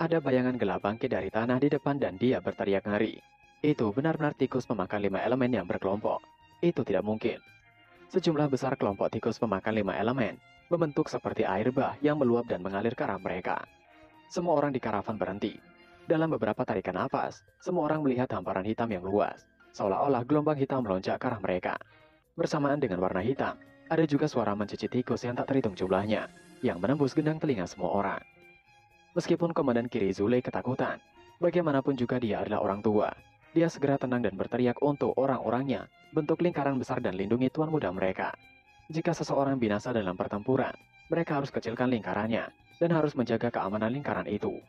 Ada bayangan gelap bangkit dari tanah di depan dan dia berteriak ngeri. Itu benar-benar tikus pemakan 5 elemen yang berkelompok. Itu tidak mungkin. Sejumlah besar kelompok tikus pemakan 5 elemen membentuk seperti air bah yang meluap dan mengalir ke arah mereka. Semua orang di karavan berhenti. Dalam beberapa tarikan nafas, semua orang melihat hamparan hitam yang luas, seolah-olah gelombang hitam melonjak ke arah mereka. Bersamaan dengan warna hitam, ada juga suara mencicit tikus yang tak terhitung jumlahnya, yang menembus gendang telinga semua orang. Meskipun komandan kiri Zule ketakutan, bagaimanapun juga dia adalah orang tua. Dia segera tenang dan berteriak untuk orang-orangnya, bentuk lingkaran besar dan lindungi tuan muda mereka. Jika seseorang binasa dalam pertempuran, mereka harus kecilkan lingkarannya, dan harus menjaga keamanan lingkaran itu.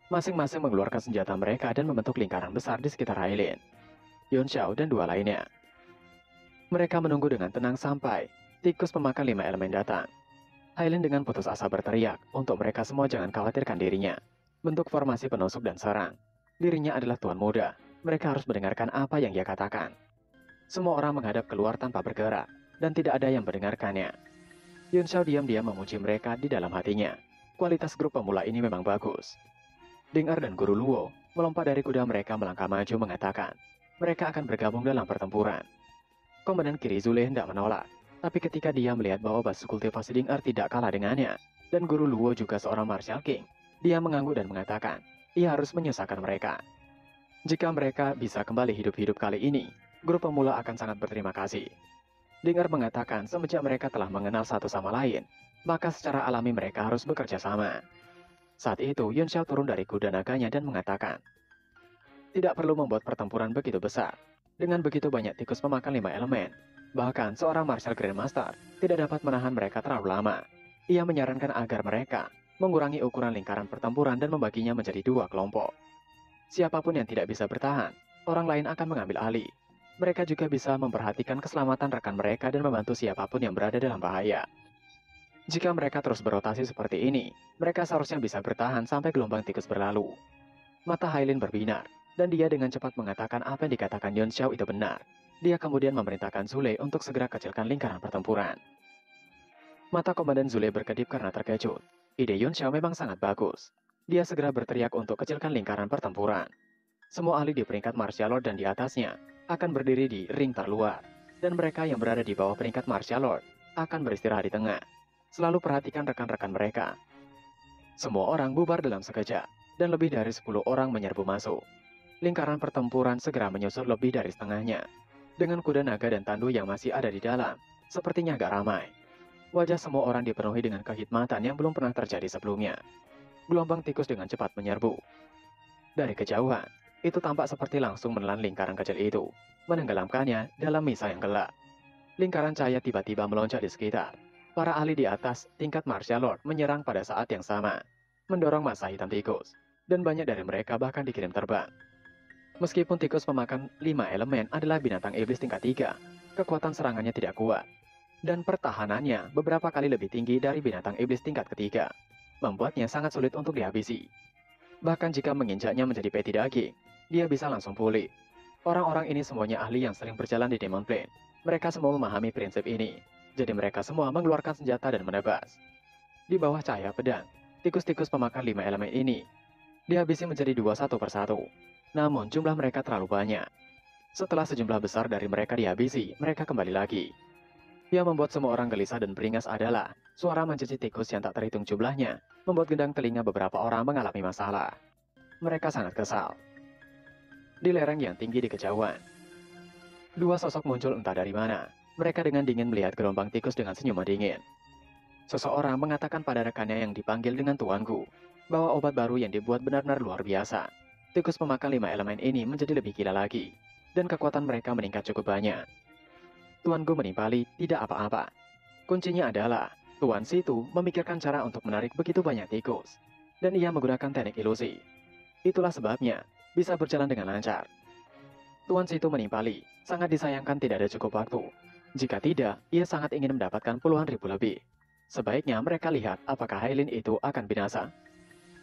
Masing-masing mengeluarkan senjata mereka dan membentuk lingkaran besar di sekitar Hailin, Yun Xiao, dan 2 lainnya. Mereka menunggu dengan tenang sampai tikus pemakan 5 elemen datang. Hailin dengan putus asa berteriak untuk mereka semua jangan khawatirkan dirinya. Bentuk formasi penusuk dan serang. Dirinya adalah tuan muda. Mereka harus mendengarkan apa yang ia katakan. Semua orang menghadap keluar tanpa bergerak, dan tidak ada yang mendengarkannya. Yun Xiao diam-diam memuji mereka di dalam hatinya. Kualitas grup pemula ini memang bagus. Ding Er dan Guru Luo melompat dari kuda mereka melangkah maju mengatakan, mereka akan bergabung dalam pertempuran. Komandan kiri Zule hendak menolak. Tapi ketika dia melihat bahwa basis kultivasi Ding Er tidak kalah dengannya, dan Guru Luo juga seorang martial king, dia mengangguk dan mengatakan, ia harus menyusahkan mereka. Jika mereka bisa kembali hidup-hidup kali ini, grup pemula akan sangat berterima kasih. Ding Er mengatakan semenjak mereka telah mengenal satu sama lain, maka secara alami mereka harus bekerja sama. Saat itu Yun Xiao turun dari kuda naganya dan mengatakan, tidak perlu membuat pertempuran begitu besar. Dengan begitu banyak tikus pemakan 5 elemen, bahkan seorang martial grandmaster tidak dapat menahan mereka terlalu lama. Ia menyarankan agar mereka mengurangi ukuran lingkaran pertempuran dan membaginya menjadi 2 kelompok. Siapapun yang tidak bisa bertahan, orang lain akan mengambil alih. Mereka juga bisa memperhatikan keselamatan rekan mereka dan membantu siapapun yang berada dalam bahaya. Jika mereka terus berotasi seperti ini, mereka seharusnya bisa bertahan sampai gelombang tikus berlalu. Mata Hailin berbinar, dan dia dengan cepat mengatakan apa yang dikatakan Yun Xiao itu benar. Dia kemudian memerintahkan Zule untuk segera kecilkan lingkaran pertempuran. Mata Komandan Zule berkedip karena terkejut. Ide Yun Xiao memang sangat bagus. Dia segera berteriak untuk kecilkan lingkaran pertempuran. Semua ahli di peringkat Martial Lord dan di atasnya akan berdiri di ring terluar, dan mereka yang berada di bawah peringkat Martial Lord akan beristirahat di tengah. Selalu perhatikan rekan-rekan mereka. Semua orang bubar dalam sekejap, dan lebih dari 10 orang menyerbu masuk. Lingkaran pertempuran segera menyusut lebih dari setengahnya. Dengan kuda naga dan tandu yang masih ada di dalam, sepertinya agak ramai. Wajah semua orang dipenuhi dengan kehikmatan yang belum pernah terjadi sebelumnya. Gelombang tikus dengan cepat menyerbu. Dari kejauhan, itu tampak seperti langsung menelan lingkaran kecil itu, menenggelamkannya dalam misa yang gelap. Lingkaran cahaya tiba-tiba melonjak di sekitar. Para ahli di atas tingkat Martial Lord menyerang pada saat yang sama, mendorong massa hitam tikus, dan banyak dari mereka bahkan dikirim terbang. Meskipun tikus pemakan 5 elemen adalah binatang iblis tingkat 3, kekuatan serangannya tidak kuat, dan pertahanannya beberapa kali lebih tinggi dari binatang iblis tingkat ketiga, membuatnya sangat sulit untuk dihabisi. Bahkan jika menginjaknya menjadi peti daging, dia bisa langsung pulih. Orang-orang ini semuanya ahli yang sering berjalan di Demon Plane. Mereka semua memahami prinsip ini, jadi mereka semua mengeluarkan senjata dan menebas. Di bawah cahaya pedang, tikus-tikus pemakan 5 elemen ini dihabisi menjadi 2 satu persatu. Namun jumlah mereka terlalu banyak. Setelah sejumlah besar dari mereka dihabisi, mereka kembali lagi. Yang membuat semua orang gelisah dan beringas adalah suara menjejik tikus yang tak terhitung jumlahnya, membuat gendang telinga beberapa orang mengalami masalah. Mereka sangat kesal. Di lereng yang tinggi di kejauhan, dua sosok muncul entah dari mana. Mereka dengan dingin melihat gelombang tikus dengan senyuman dingin. Seseorang mengatakan pada rekannya yang dipanggil dengan tuanku, bahwa obat baru yang dibuat benar-benar luar biasa. Tikus pemakan 5 elemen ini menjadi lebih gila lagi, dan kekuatan mereka meningkat cukup banyak. Tuanku menimpali, tidak apa-apa. Kuncinya adalah, Tuan Situ memikirkan cara untuk menarik begitu banyak tikus, dan ia menggunakan teknik ilusi. Itulah sebabnya, bisa berjalan dengan lancar. Tuan Situ menimpali, sangat disayangkan tidak ada cukup waktu. Jika tidak, ia sangat ingin mendapatkan puluhan ribu lebih. Sebaiknya mereka lihat apakah Hailin itu akan binasa.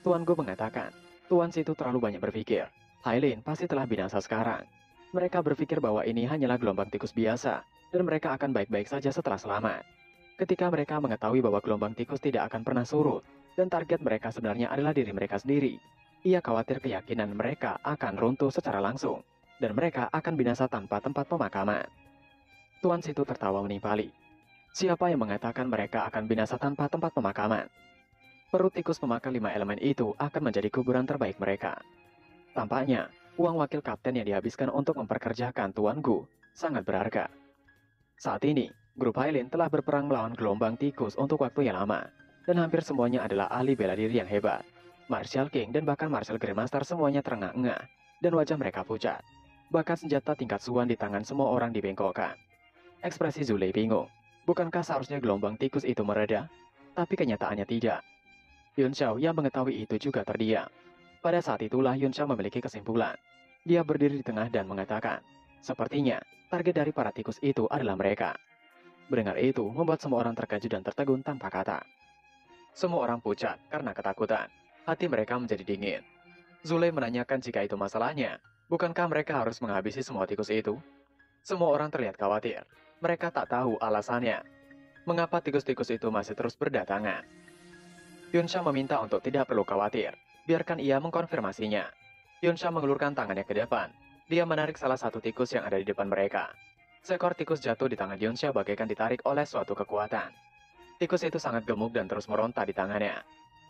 Tuanku mengatakan, Tuan Situ terlalu banyak berpikir. Hailin pasti telah binasa sekarang. Mereka berpikir bahwa ini hanyalah gelombang tikus biasa, dan mereka akan baik-baik saja setelah selamat. Ketika mereka mengetahui bahwa gelombang tikus tidak akan pernah surut, dan target mereka sebenarnya adalah diri mereka sendiri, ia khawatir keyakinan mereka akan runtuh secara langsung, dan mereka akan binasa tanpa tempat pemakaman. Tuan Situ tertawa menimpali. Siapa yang mengatakan mereka akan binasa tanpa tempat pemakaman? Perut tikus pemakan 5 elemen itu akan menjadi kuburan terbaik mereka. Tampaknya, uang wakil kapten yang dihabiskan untuk memperkerjakan Tuan Gu sangat berharga. Saat ini, grup Hailin telah berperang melawan gelombang tikus untuk waktu yang lama, dan hampir semuanya adalah ahli bela diri yang hebat. Martial King dan bahkan Martial Grandmaster semuanya terengah-engah, dan wajah mereka pucat. Bahkan senjata tingkat Suan di tangan semua orang dibengkokkan. Ekspresi Zule bingung. Bukankah seharusnya gelombang tikus itu mereda? Tapi kenyataannya tidak. Yun Xiao yang mengetahui itu juga terdiam. Pada saat itulah Yun Xiao memiliki kesimpulan. Dia berdiri di tengah dan mengatakan, sepertinya target dari para tikus itu adalah mereka. Mendengar itu membuat semua orang terkejut dan tertegun tanpa kata. Semua orang pucat karena ketakutan. Hati mereka menjadi dingin. Zule menanyakan jika itu masalahnya, bukankah mereka harus menghabisi semua tikus itu? Semua orang terlihat khawatir. Mereka tak tahu alasannya. Mengapa tikus-tikus itu masih terus berdatangan? Yun Xiao meminta untuk tidak perlu khawatir. Biarkan ia mengkonfirmasinya. Yun Xiao mengulurkan tangannya ke depan. Dia menarik salah satu tikus yang ada di depan mereka. Seekor tikus jatuh di tangan Yun Xiao bagaikan ditarik oleh suatu kekuatan. Tikus itu sangat gemuk dan terus meronta di tangannya,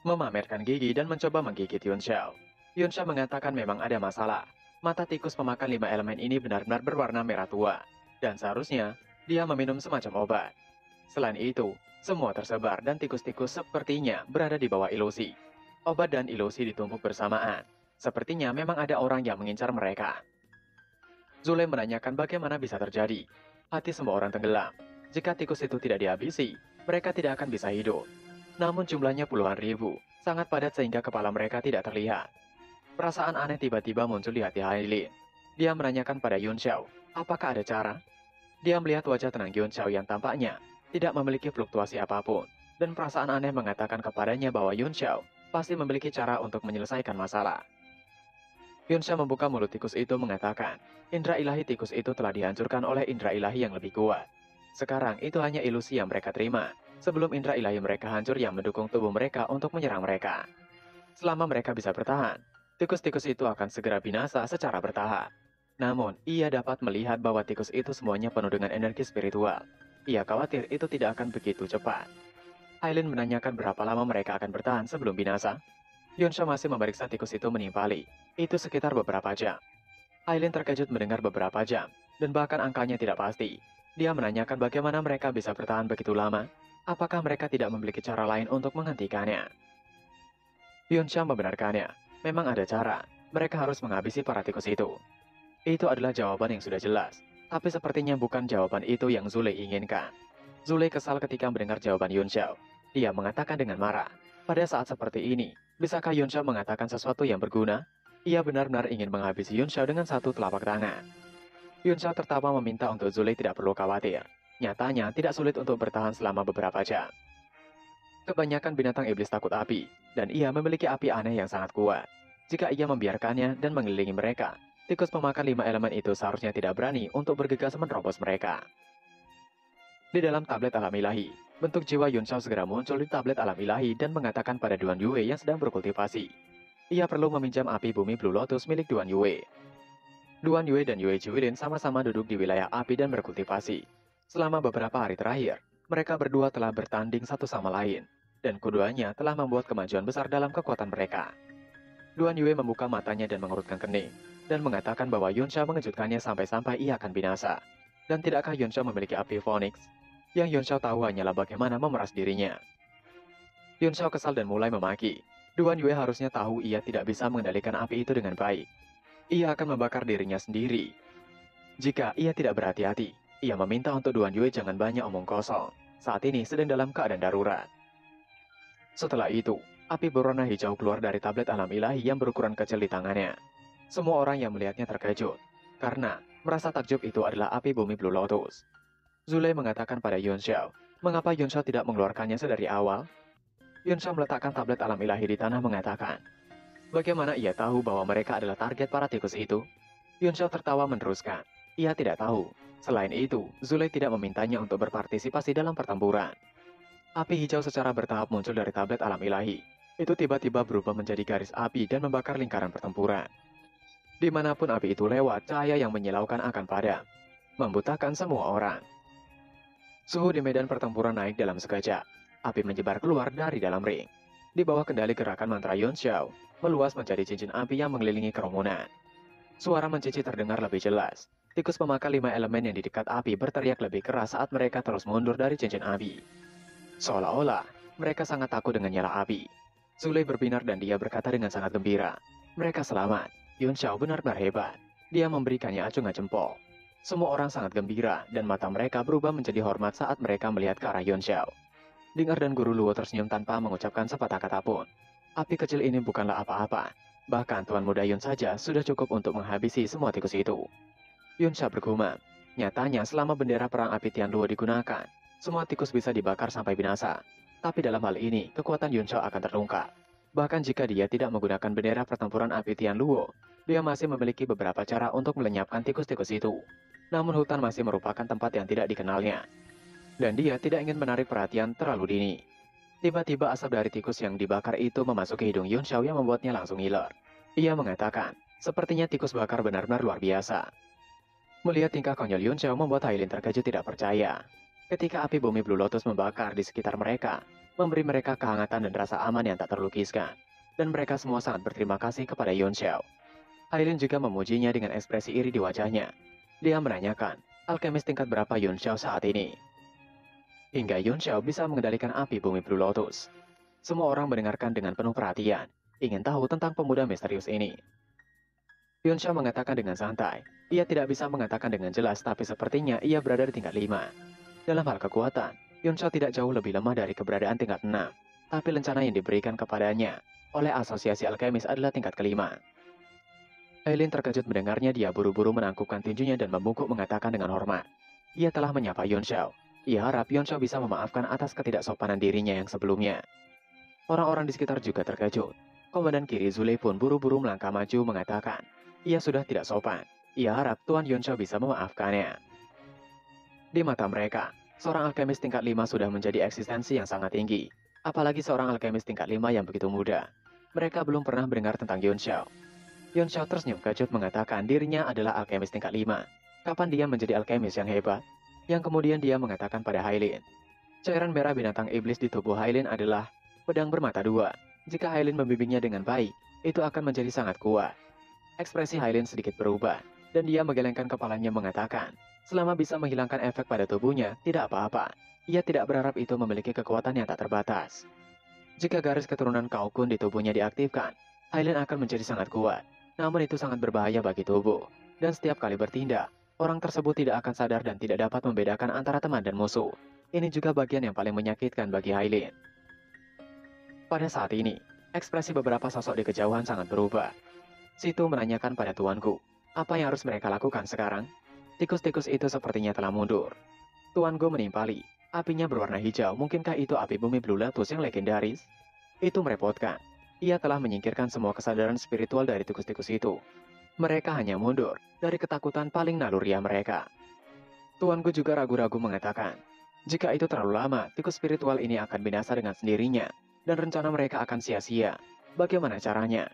memamerkan gigi dan mencoba menggigit Yun Xiao. Yun Xiao mengatakan memang ada masalah. Mata tikus pemakan 5 elemen ini benar-benar berwarna merah tua, dan seharusnya dia meminum semacam obat. Selain itu, semua tersebar dan tikus-tikus sepertinya berada di bawah ilusi. Obat dan ilusi ditumpuk bersamaan. Sepertinya memang ada orang yang mengincar mereka. Zule menanyakan bagaimana bisa terjadi. Hati semua orang tenggelam. Jika tikus itu tidak dihabisi, mereka tidak akan bisa hidup. Namun jumlahnya puluhan ribu, sangat padat sehingga kepala mereka tidak terlihat. Perasaan aneh tiba-tiba muncul di hati Hailin. Dia menanyakan pada Yun Xiao, apakah ada cara? Dia melihat wajah tenang Yun Xiao yang tampaknya tidak memiliki fluktuasi apapun, dan perasaan aneh mengatakan kepadanya bahwa Yun Xiao pasti memiliki cara untuk menyelesaikan masalah. Yun Xiao membuka mulut tikus itu mengatakan, indera ilahi tikus itu telah dihancurkan oleh indera ilahi yang lebih kuat. Sekarang itu hanya ilusi yang mereka terima, sebelum indera ilahi mereka hancur yang mendukung tubuh mereka untuk menyerang mereka. Selama mereka bisa bertahan, tikus-tikus itu akan segera binasa secara bertahap. Namun, ia dapat melihat bahwa tikus itu semuanya penuh dengan energi spiritual. Ia khawatir itu tidak akan begitu cepat. Hailin menanyakan berapa lama mereka akan bertahan sebelum binasa. Yun Xiao masih memeriksa tikus itu menimpali. Itu sekitar beberapa jam. Hailin terkejut mendengar beberapa jam. dan bahkan angkanya tidak pasti. Dia menanyakan bagaimana mereka bisa bertahan begitu lama. Apakah mereka tidak memiliki cara lain untuk menghentikannya? Yunsha membenarkannya. Memang ada cara. Mereka harus menghabisi para tikus itu. Itu adalah jawaban yang sudah jelas. Tapi sepertinya bukan jawaban itu yang Zule inginkan. Zule kesal ketika mendengar jawaban Yunsha. Dia mengatakan dengan marah. Pada saat seperti ini, bisakah Yunsha mengatakan sesuatu yang berguna? Ia benar-benar ingin menghabisi Yunsha dengan satu telapak tangan. Yunsha tertawa meminta untuk Zule tidak perlu khawatir. Nyatanya tidak sulit untuk bertahan selama beberapa jam. Kebanyakan binatang iblis takut api, dan ia memiliki api aneh yang sangat kuat. Jika ia membiarkannya dan mengelilingi mereka, tikus pemakan 5 elemen itu seharusnya tidak berani untuk bergegas menerobos mereka. Di dalam tablet alam ilahi, bentuk jiwa Yunsha segera muncul di tablet alam ilahi dan mengatakan pada Duan Yue yang sedang berkultivasi. Ia perlu meminjam api bumi Blue Lotus milik Duan Yue. Duan Yue dan Yue Jiwilin sama-sama duduk di wilayah api dan berkultivasi. Selama beberapa hari terakhir, mereka berdua telah bertanding satu sama lain, dan keduanya telah membuat kemajuan besar dalam kekuatan mereka. Duan Yue membuka matanya dan mengerutkan kening, dan mengatakan bahwa Yunsha mengejutkannya sampai-sampai ia akan binasa. Dan tidakkah Yunsha memiliki api Phoenix? Yang Yunsha tahu hanyalah bagaimana memeras dirinya. Yunsha kesal dan mulai memaki. Duan Yue harusnya tahu ia tidak bisa mengendalikan api itu dengan baik. Ia akan membakar dirinya sendiri. Jika ia tidak berhati-hati, ia meminta untuk Duan Yue jangan banyak omong kosong. Saat ini sedang dalam keadaan darurat. Setelah itu, api berwarna hijau keluar dari tablet alam ilahi yang berukuran kecil di tangannya. Semua orang yang melihatnya terkejut, karena merasa takjub itu adalah api bumi Blue Lotus. Zule mengatakan pada Yunsha, mengapa Yunsha tidak mengeluarkannya sedari awal? Yunsha meletakkan tablet alam ilahi di tanah mengatakan, bagaimana ia tahu bahwa mereka adalah target para tikus itu? Yunsha tertawa meneruskan, ia tidak tahu. Selain itu, Zule tidak memintanya untuk berpartisipasi dalam pertempuran. Api hijau secara bertahap muncul dari tablet alam ilahi. Itu tiba-tiba berubah menjadi garis api dan membakar lingkaran pertempuran. Dimanapun api itu lewat, cahaya yang menyilaukan akan padam, membutakan semua orang. Suhu di medan pertempuran naik dalam sekejap. Api menyebar keluar dari dalam ring. Di bawah kendali gerakan mantra Yunsha, meluas menjadi cincin api yang mengelilingi kerumunan. Suara mencici terdengar lebih jelas. Tikus pemakan 5 elemen yang di dekat api berteriak lebih keras saat mereka terus mundur dari cincin api. Seolah-olah, mereka sangat takut dengan nyala api. Zule berbinar dan dia berkata dengan sangat gembira. Mereka selamat. Yunsha benar-benar hebat. Dia memberikannya acungan jempol. Semua orang sangat gembira dan mata mereka berubah menjadi hormat saat mereka melihat ke arah Yunsha. Dinger dan Guru Luo tersenyum tanpa mengucapkan sepatah kata pun. Api kecil ini bukanlah apa-apa. Bahkan Tuan Muda Yun saja sudah cukup untuk menghabisi semua tikus itu. Yunsha bergumam. Nyatanya selama bendera perang api Tian Luo digunakan, semua tikus bisa dibakar sampai binasa. Tapi dalam hal ini, kekuatan Yunsha akan terungkap. Bahkan jika dia tidak menggunakan bendera pertempuran api Tian Luo, dia masih memiliki beberapa cara untuk melenyapkan tikus-tikus itu. Namun hutan masih merupakan tempat yang tidak dikenalnya. Dan dia tidak ingin menarik perhatian terlalu dini. Tiba-tiba asap dari tikus yang dibakar itu memasuki hidung Yunsha yang membuatnya langsung ngiler. Ia mengatakan, sepertinya tikus bakar benar-benar luar biasa. Melihat tingkah konyol Yunsha membuat Hailin terkejut tidak percaya. Ketika api bumi Blue Lotus membakar di sekitar mereka, memberi mereka kehangatan dan rasa aman yang tak terlukiskan. Dan mereka semua sangat berterima kasih kepada Yunsha. Hailin juga memujinya dengan ekspresi iri di wajahnya. Dia menanyakan, alkemis tingkat berapa Yunsha saat ini? Hingga Yunsha bisa mengendalikan api bumi Blue Lotus. Semua orang mendengarkan dengan penuh perhatian, ingin tahu tentang pemuda misterius ini. Yunsha mengatakan dengan santai, ia tidak bisa mengatakan dengan jelas tapi sepertinya ia berada di tingkat 5. Dalam hal kekuatan, Yunsha tidak jauh lebih lemah dari keberadaan tingkat 6, tapi lencana yang diberikan kepadanya oleh asosiasi alkemis adalah tingkat ke-5. Hailin terkejut mendengarnya. Dia buru-buru menangkupkan tinjunya dan membungkuk mengatakan dengan hormat. Ia telah menyapa Yunsha. Ia harap Yunsha bisa memaafkan atas ketidaksopanan dirinya yang sebelumnya. Orang-orang di sekitar juga terkejut. Komandan kiri Zule pun buru-buru melangkah maju mengatakan, ia sudah tidak sopan. Ia harap Tuan Yunsha bisa memaafkannya. Di mata mereka, seorang alkemis tingkat 5 sudah menjadi eksistensi yang sangat tinggi. Apalagi seorang alkemis tingkat 5 yang begitu muda. Mereka belum pernah mendengar tentang Yunsha. Yunsha tersenyum kecut mengatakan dirinya adalah alkemis tingkat 5. Kapan dia menjadi alkemis yang hebat? Yang kemudian dia mengatakan pada Hailin. Cairan merah binatang iblis di tubuh Hailin adalah pedang bermata dua. Jika Hailin membimbingnya dengan baik, itu akan menjadi sangat kuat. Ekspresi Hailin sedikit berubah. dan dia menggelengkan kepalanya mengatakan, selama bisa menghilangkan efek pada tubuhnya, tidak apa-apa. Ia tidak berharap itu memiliki kekuatan yang tak terbatas. Jika garis keturunan Kaokun di tubuhnya diaktifkan, Aileen akan menjadi sangat kuat. Namun itu sangat berbahaya bagi tubuh. Dan setiap kali bertindak, orang tersebut tidak akan sadar dan tidak dapat membedakan antara teman dan musuh. Ini juga bagian yang paling menyakitkan bagi Aileen. Pada saat ini, ekspresi beberapa sosok di kejauhan sangat berubah. Situ menanyakan pada tuanku, apa yang harus mereka lakukan sekarang? Tikus-tikus itu sepertinya telah mundur. Tuanku menimpali, apinya berwarna hijau, mungkinkah itu api bumi Blue Lotus yang legendaris? Itu merepotkan. Ia telah menyingkirkan semua kesadaran spiritual dari tikus-tikus itu. Mereka hanya mundur dari ketakutan paling naluriah mereka. Tuanku juga ragu-ragu mengatakan, jika itu terlalu lama, tikus spiritual ini akan binasa dengan sendirinya, dan rencana mereka akan sia-sia. Bagaimana caranya?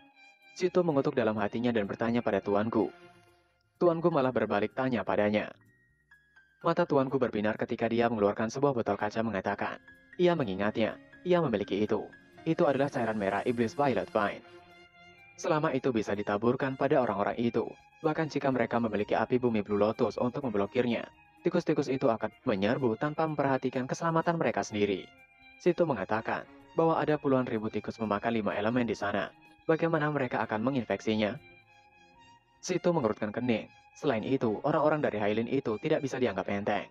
Situ mengutuk dalam hatinya dan bertanya pada tuanku. Tuanku malah berbalik tanya padanya. Mata tuanku berbinar ketika dia mengeluarkan sebuah botol kaca mengatakan, ia mengingatnya, ia memiliki itu. Itu adalah cairan merah iblis Violet Vine. Selama itu bisa ditaburkan pada orang-orang itu, bahkan jika mereka memiliki api bumi Blue Lotus untuk memblokirnya, tikus-tikus itu akan menyerbu tanpa memperhatikan keselamatan mereka sendiri. Situ mengatakan bahwa ada puluhan ribu tikus memakan 5 elemen di sana. Bagaimana mereka akan menginfeksinya? Situ mengerutkan kening. Selain itu, orang-orang dari Aileen itu tidak bisa dianggap enteng.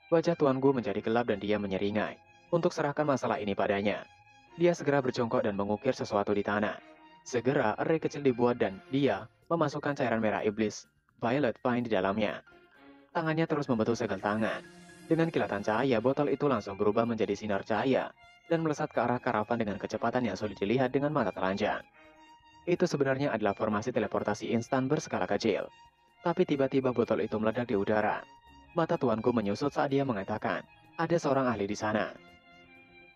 Wajah tuanku menjadi gelap dan dia menyeringai untuk serahkan masalah ini padanya. Dia segera berjongkok dan mengukir sesuatu di tanah. Segera array kecil dibuat dan dia memasukkan cairan merah iblis Violet Vine di dalamnya. Tangannya terus membentuk segel tangan. Dengan kilatan cahaya, botol itu langsung berubah menjadi sinar cahaya dan melesat ke arah karavan dengan kecepatan yang sulit dilihat dengan mata telanjang. Itu sebenarnya adalah formasi teleportasi instan berskala kecil. Tapi tiba-tiba botol itu meledak di udara. Mata tuanku menyusut saat dia mengatakan, ada seorang ahli di sana.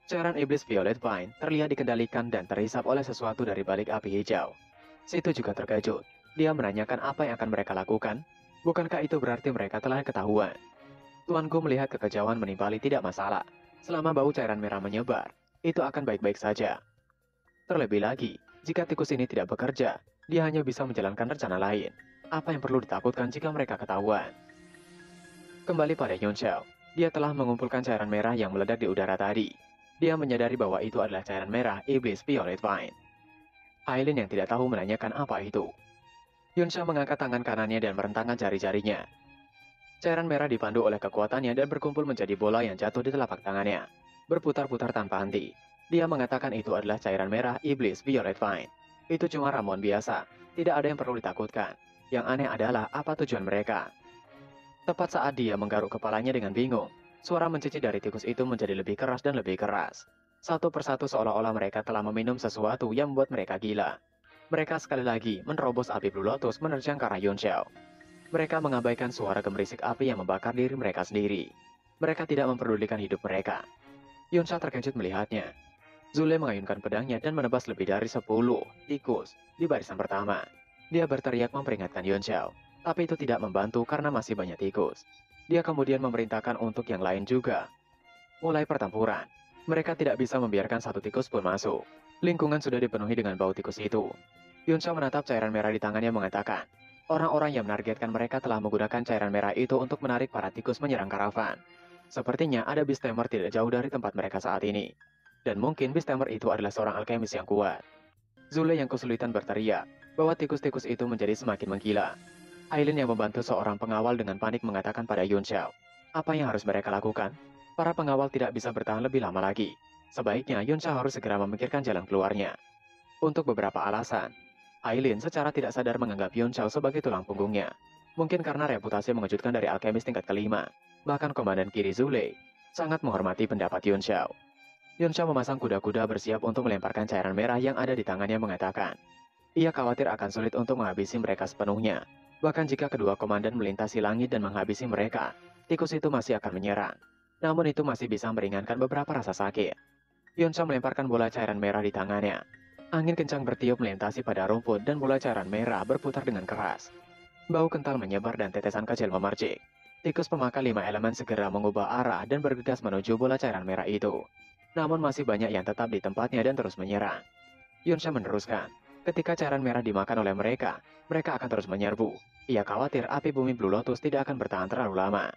Cairan iblis Violet Vine terlihat dikendalikan dan terhisap oleh sesuatu dari balik api hijau. Situ juga terkejut. Dia menanyakan apa yang akan mereka lakukan. Bukankah itu berarti mereka telah ketahuan? Tuanku melihat kekejauhan menimpali tidak masalah. Selama bau cairan merah menyebar, itu akan baik-baik saja. Terlebih lagi, jika tikus ini tidak bekerja, dia hanya bisa menjalankan rencana lain. Apa yang perlu ditakutkan jika mereka ketahuan? Kembali pada Yun Xiao, dia telah mengumpulkan cairan merah yang meledak di udara tadi. Dia menyadari bahwa itu adalah cairan merah iblis Violet Vine. Aileen yang tidak tahu menanyakan apa itu. Yun Xiao mengangkat tangan kanannya dan merentangkan jari-jarinya. Cairan merah dipandu oleh kekuatannya dan berkumpul menjadi bola yang jatuh di telapak tangannya, berputar-putar tanpa henti. Dia mengatakan itu adalah cairan merah iblis Violet Vine. Itu cuma ramuan biasa, tidak ada yang perlu ditakutkan. Yang aneh adalah apa tujuan mereka. Tepat saat dia menggaruk kepalanya dengan bingung, suara mencicit dari tikus itu menjadi lebih keras dan lebih keras. Satu persatu seolah-olah mereka telah meminum sesuatu yang membuat mereka gila. Mereka sekali lagi menerobos api Blue Lotus menerjang ke arah Yun Xiao. Mereka mengabaikan suara gemerisik api yang membakar diri mereka sendiri. Mereka tidak memperdulikan hidup mereka. Yun Xiao terkejut melihatnya. Zule mengayunkan pedangnya dan menebas lebih dari 10 tikus di barisan pertama. Dia berteriak memperingatkan Yun Xiao, tapi itu tidak membantu karena masih banyak tikus. Dia kemudian memerintahkan untuk yang lain juga. Mulai pertempuran, mereka tidak bisa membiarkan satu tikus pun masuk. Lingkungan sudah dipenuhi dengan bau tikus itu. Yun Xiao menatap cairan merah di tangannya mengatakan, orang-orang yang menargetkan mereka telah menggunakan cairan merah itu untuk menarik para tikus menyerang karavan. Sepertinya ada Beastamer tidak jauh dari tempat mereka saat ini. Dan mungkin Beastamer itu adalah seorang alkemis yang kuat. Zule yang kesulitan berteriak bahwa tikus-tikus itu menjadi semakin menggila. Aileen yang membantu seorang pengawal dengan panik mengatakan pada Yun Xiao, apa yang harus mereka lakukan? Para pengawal tidak bisa bertahan lebih lama lagi. Sebaiknya Yun Xiao harus segera memikirkan jalan keluarnya. Untuk beberapa alasan, Aileen secara tidak sadar menganggap Yun Xiao sebagai tulang punggungnya. Mungkin karena reputasi mengejutkan dari alkemis tingkat kelima. Bahkan komandan kiri Zule sangat menghormati pendapat Yun Xiao. Yun Xiao memasang kuda-kuda bersiap untuk melemparkan cairan merah yang ada di tangannya mengatakan, ia khawatir akan sulit untuk menghabisi mereka sepenuhnya. Bahkan jika kedua komandan melintasi langit dan menghabisi mereka, tikus itu masih akan menyerang. Namun itu masih bisa meringankan beberapa rasa sakit. Yun Xiao melemparkan bola cairan merah di tangannya. Angin kencang bertiup melintasi pada rumput dan bola cairan merah berputar dengan keras. Bau kental menyebar dan tetesan kecil memercik. Tikus pemakan 5 elemen segera mengubah arah dan bergegas menuju bola cairan merah itu. Namun masih banyak yang tetap di tempatnya dan terus menyerang. Yun Xiao meneruskan, Ketika cairan merah dimakan oleh mereka, mereka akan terus menyerbu. Ia khawatir api bumi Blue Lotus tidak akan bertahan terlalu lama.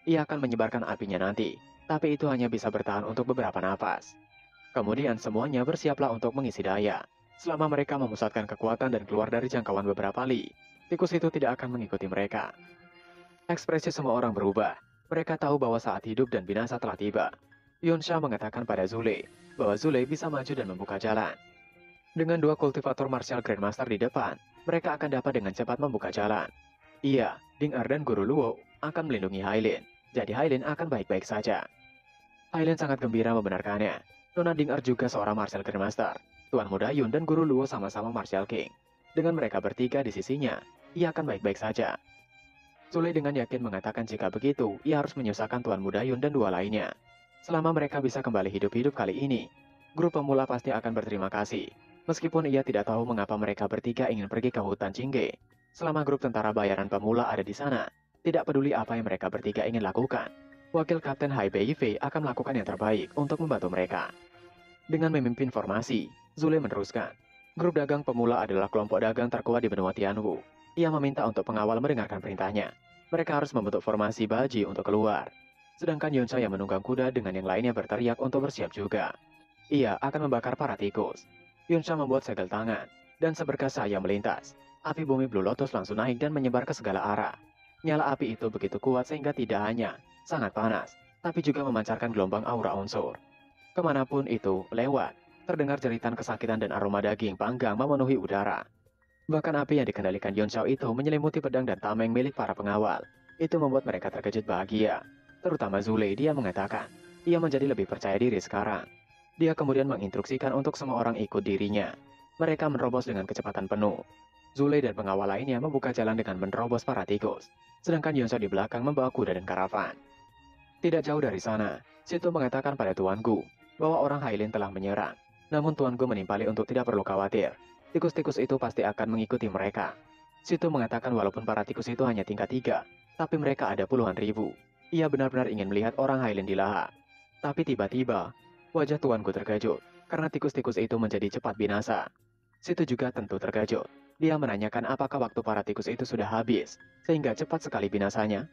Ia akan menyebarkan apinya nanti, tapi itu hanya bisa bertahan untuk beberapa napas. Kemudian semuanya bersiaplah untuk mengisi daya. Selama mereka memusatkan kekuatan dan keluar dari jangkauan beberapa li, tikus itu tidak akan mengikuti mereka. Ekspresi semua orang berubah. Mereka tahu bahwa saat hidup dan binasa telah tiba. Yonsha mengatakan pada Zule bahwa Zule bisa maju dan membuka jalan. Dengan dua kultivator martial Grandmaster di depan, mereka akan dapat dengan cepat membuka jalan. Ia, Ding-er dan Guru Luo akan melindungi Hailin, jadi Hailin akan baik-baik saja. Hailin sangat gembira membenarkannya. Nona Ding-er juga seorang martial Grandmaster. Tuan Muda Yun dan Guru Luo sama-sama martial king. Dengan mereka bertiga di sisinya, ia akan baik-baik saja. Zule dengan yakin mengatakan jika begitu, ia harus menyusahkan Tuan Muda Yun dan dua lainnya. Selama mereka bisa kembali hidup-hidup kali ini, grup pemula pasti akan berterima kasih. Meskipun ia tidak tahu mengapa mereka bertiga ingin pergi ke hutan Jingge. Selama grup tentara bayaran pemula ada di sana, tidak peduli apa yang mereka bertiga ingin lakukan. Wakil Kapten Hai Bei akan melakukan yang terbaik untuk membantu mereka. Dengan memimpin formasi, Zule meneruskan. Grup dagang pemula adalah kelompok dagang terkuat di benua Tianwu. Ia meminta untuk pengawal mendengarkan perintahnya. Mereka harus membentuk formasi baji untuk keluar. Sedangkan Yonsha yang menunggang kuda dengan yang lainnya berteriak untuk bersiap juga. Ia akan membakar para tikus. Yonsha membuat segel tangan, dan seberkas cahaya melintas. Api bumi Blue Lotus langsung naik dan menyebar ke segala arah. Nyala api itu begitu kuat sehingga tidak hanya sangat panas, tapi juga memancarkan gelombang aura unsur. Kemanapun itu lewat, terdengar jeritan kesakitan dan aroma daging panggang memenuhi udara. Bahkan api yang dikendalikan Yonsha itu menyelimuti pedang dan tameng milik para pengawal. Itu membuat mereka terkejut bahagia. Terutama Zule, dia mengatakan, ia menjadi lebih percaya diri sekarang. Dia kemudian menginstruksikan untuk semua orang ikut dirinya. Mereka menerobos dengan kecepatan penuh. Zule dan pengawal lainnya membuka jalan dengan menerobos para tikus. Sedangkan Yonsha di belakang membawa kuda dan karavan. Tidak jauh dari sana, Situ mengatakan pada Tuan Gu bahwa orang Hailin telah menyerang. Namun Tuan Gu menimpali untuk tidak perlu khawatir. Tikus-tikus itu pasti akan mengikuti mereka. Situ mengatakan walaupun para tikus itu hanya tingkat 3, tapi mereka ada puluhan ribu. Ia benar-benar ingin melihat orang Hailin dilahap. Tapi tiba-tiba, wajah Tuan Gu terkejut, karena tikus-tikus itu menjadi cepat binasa. Situ juga tentu terkejut. Dia menanyakan apakah waktu para tikus itu sudah habis, sehingga cepat sekali binasanya.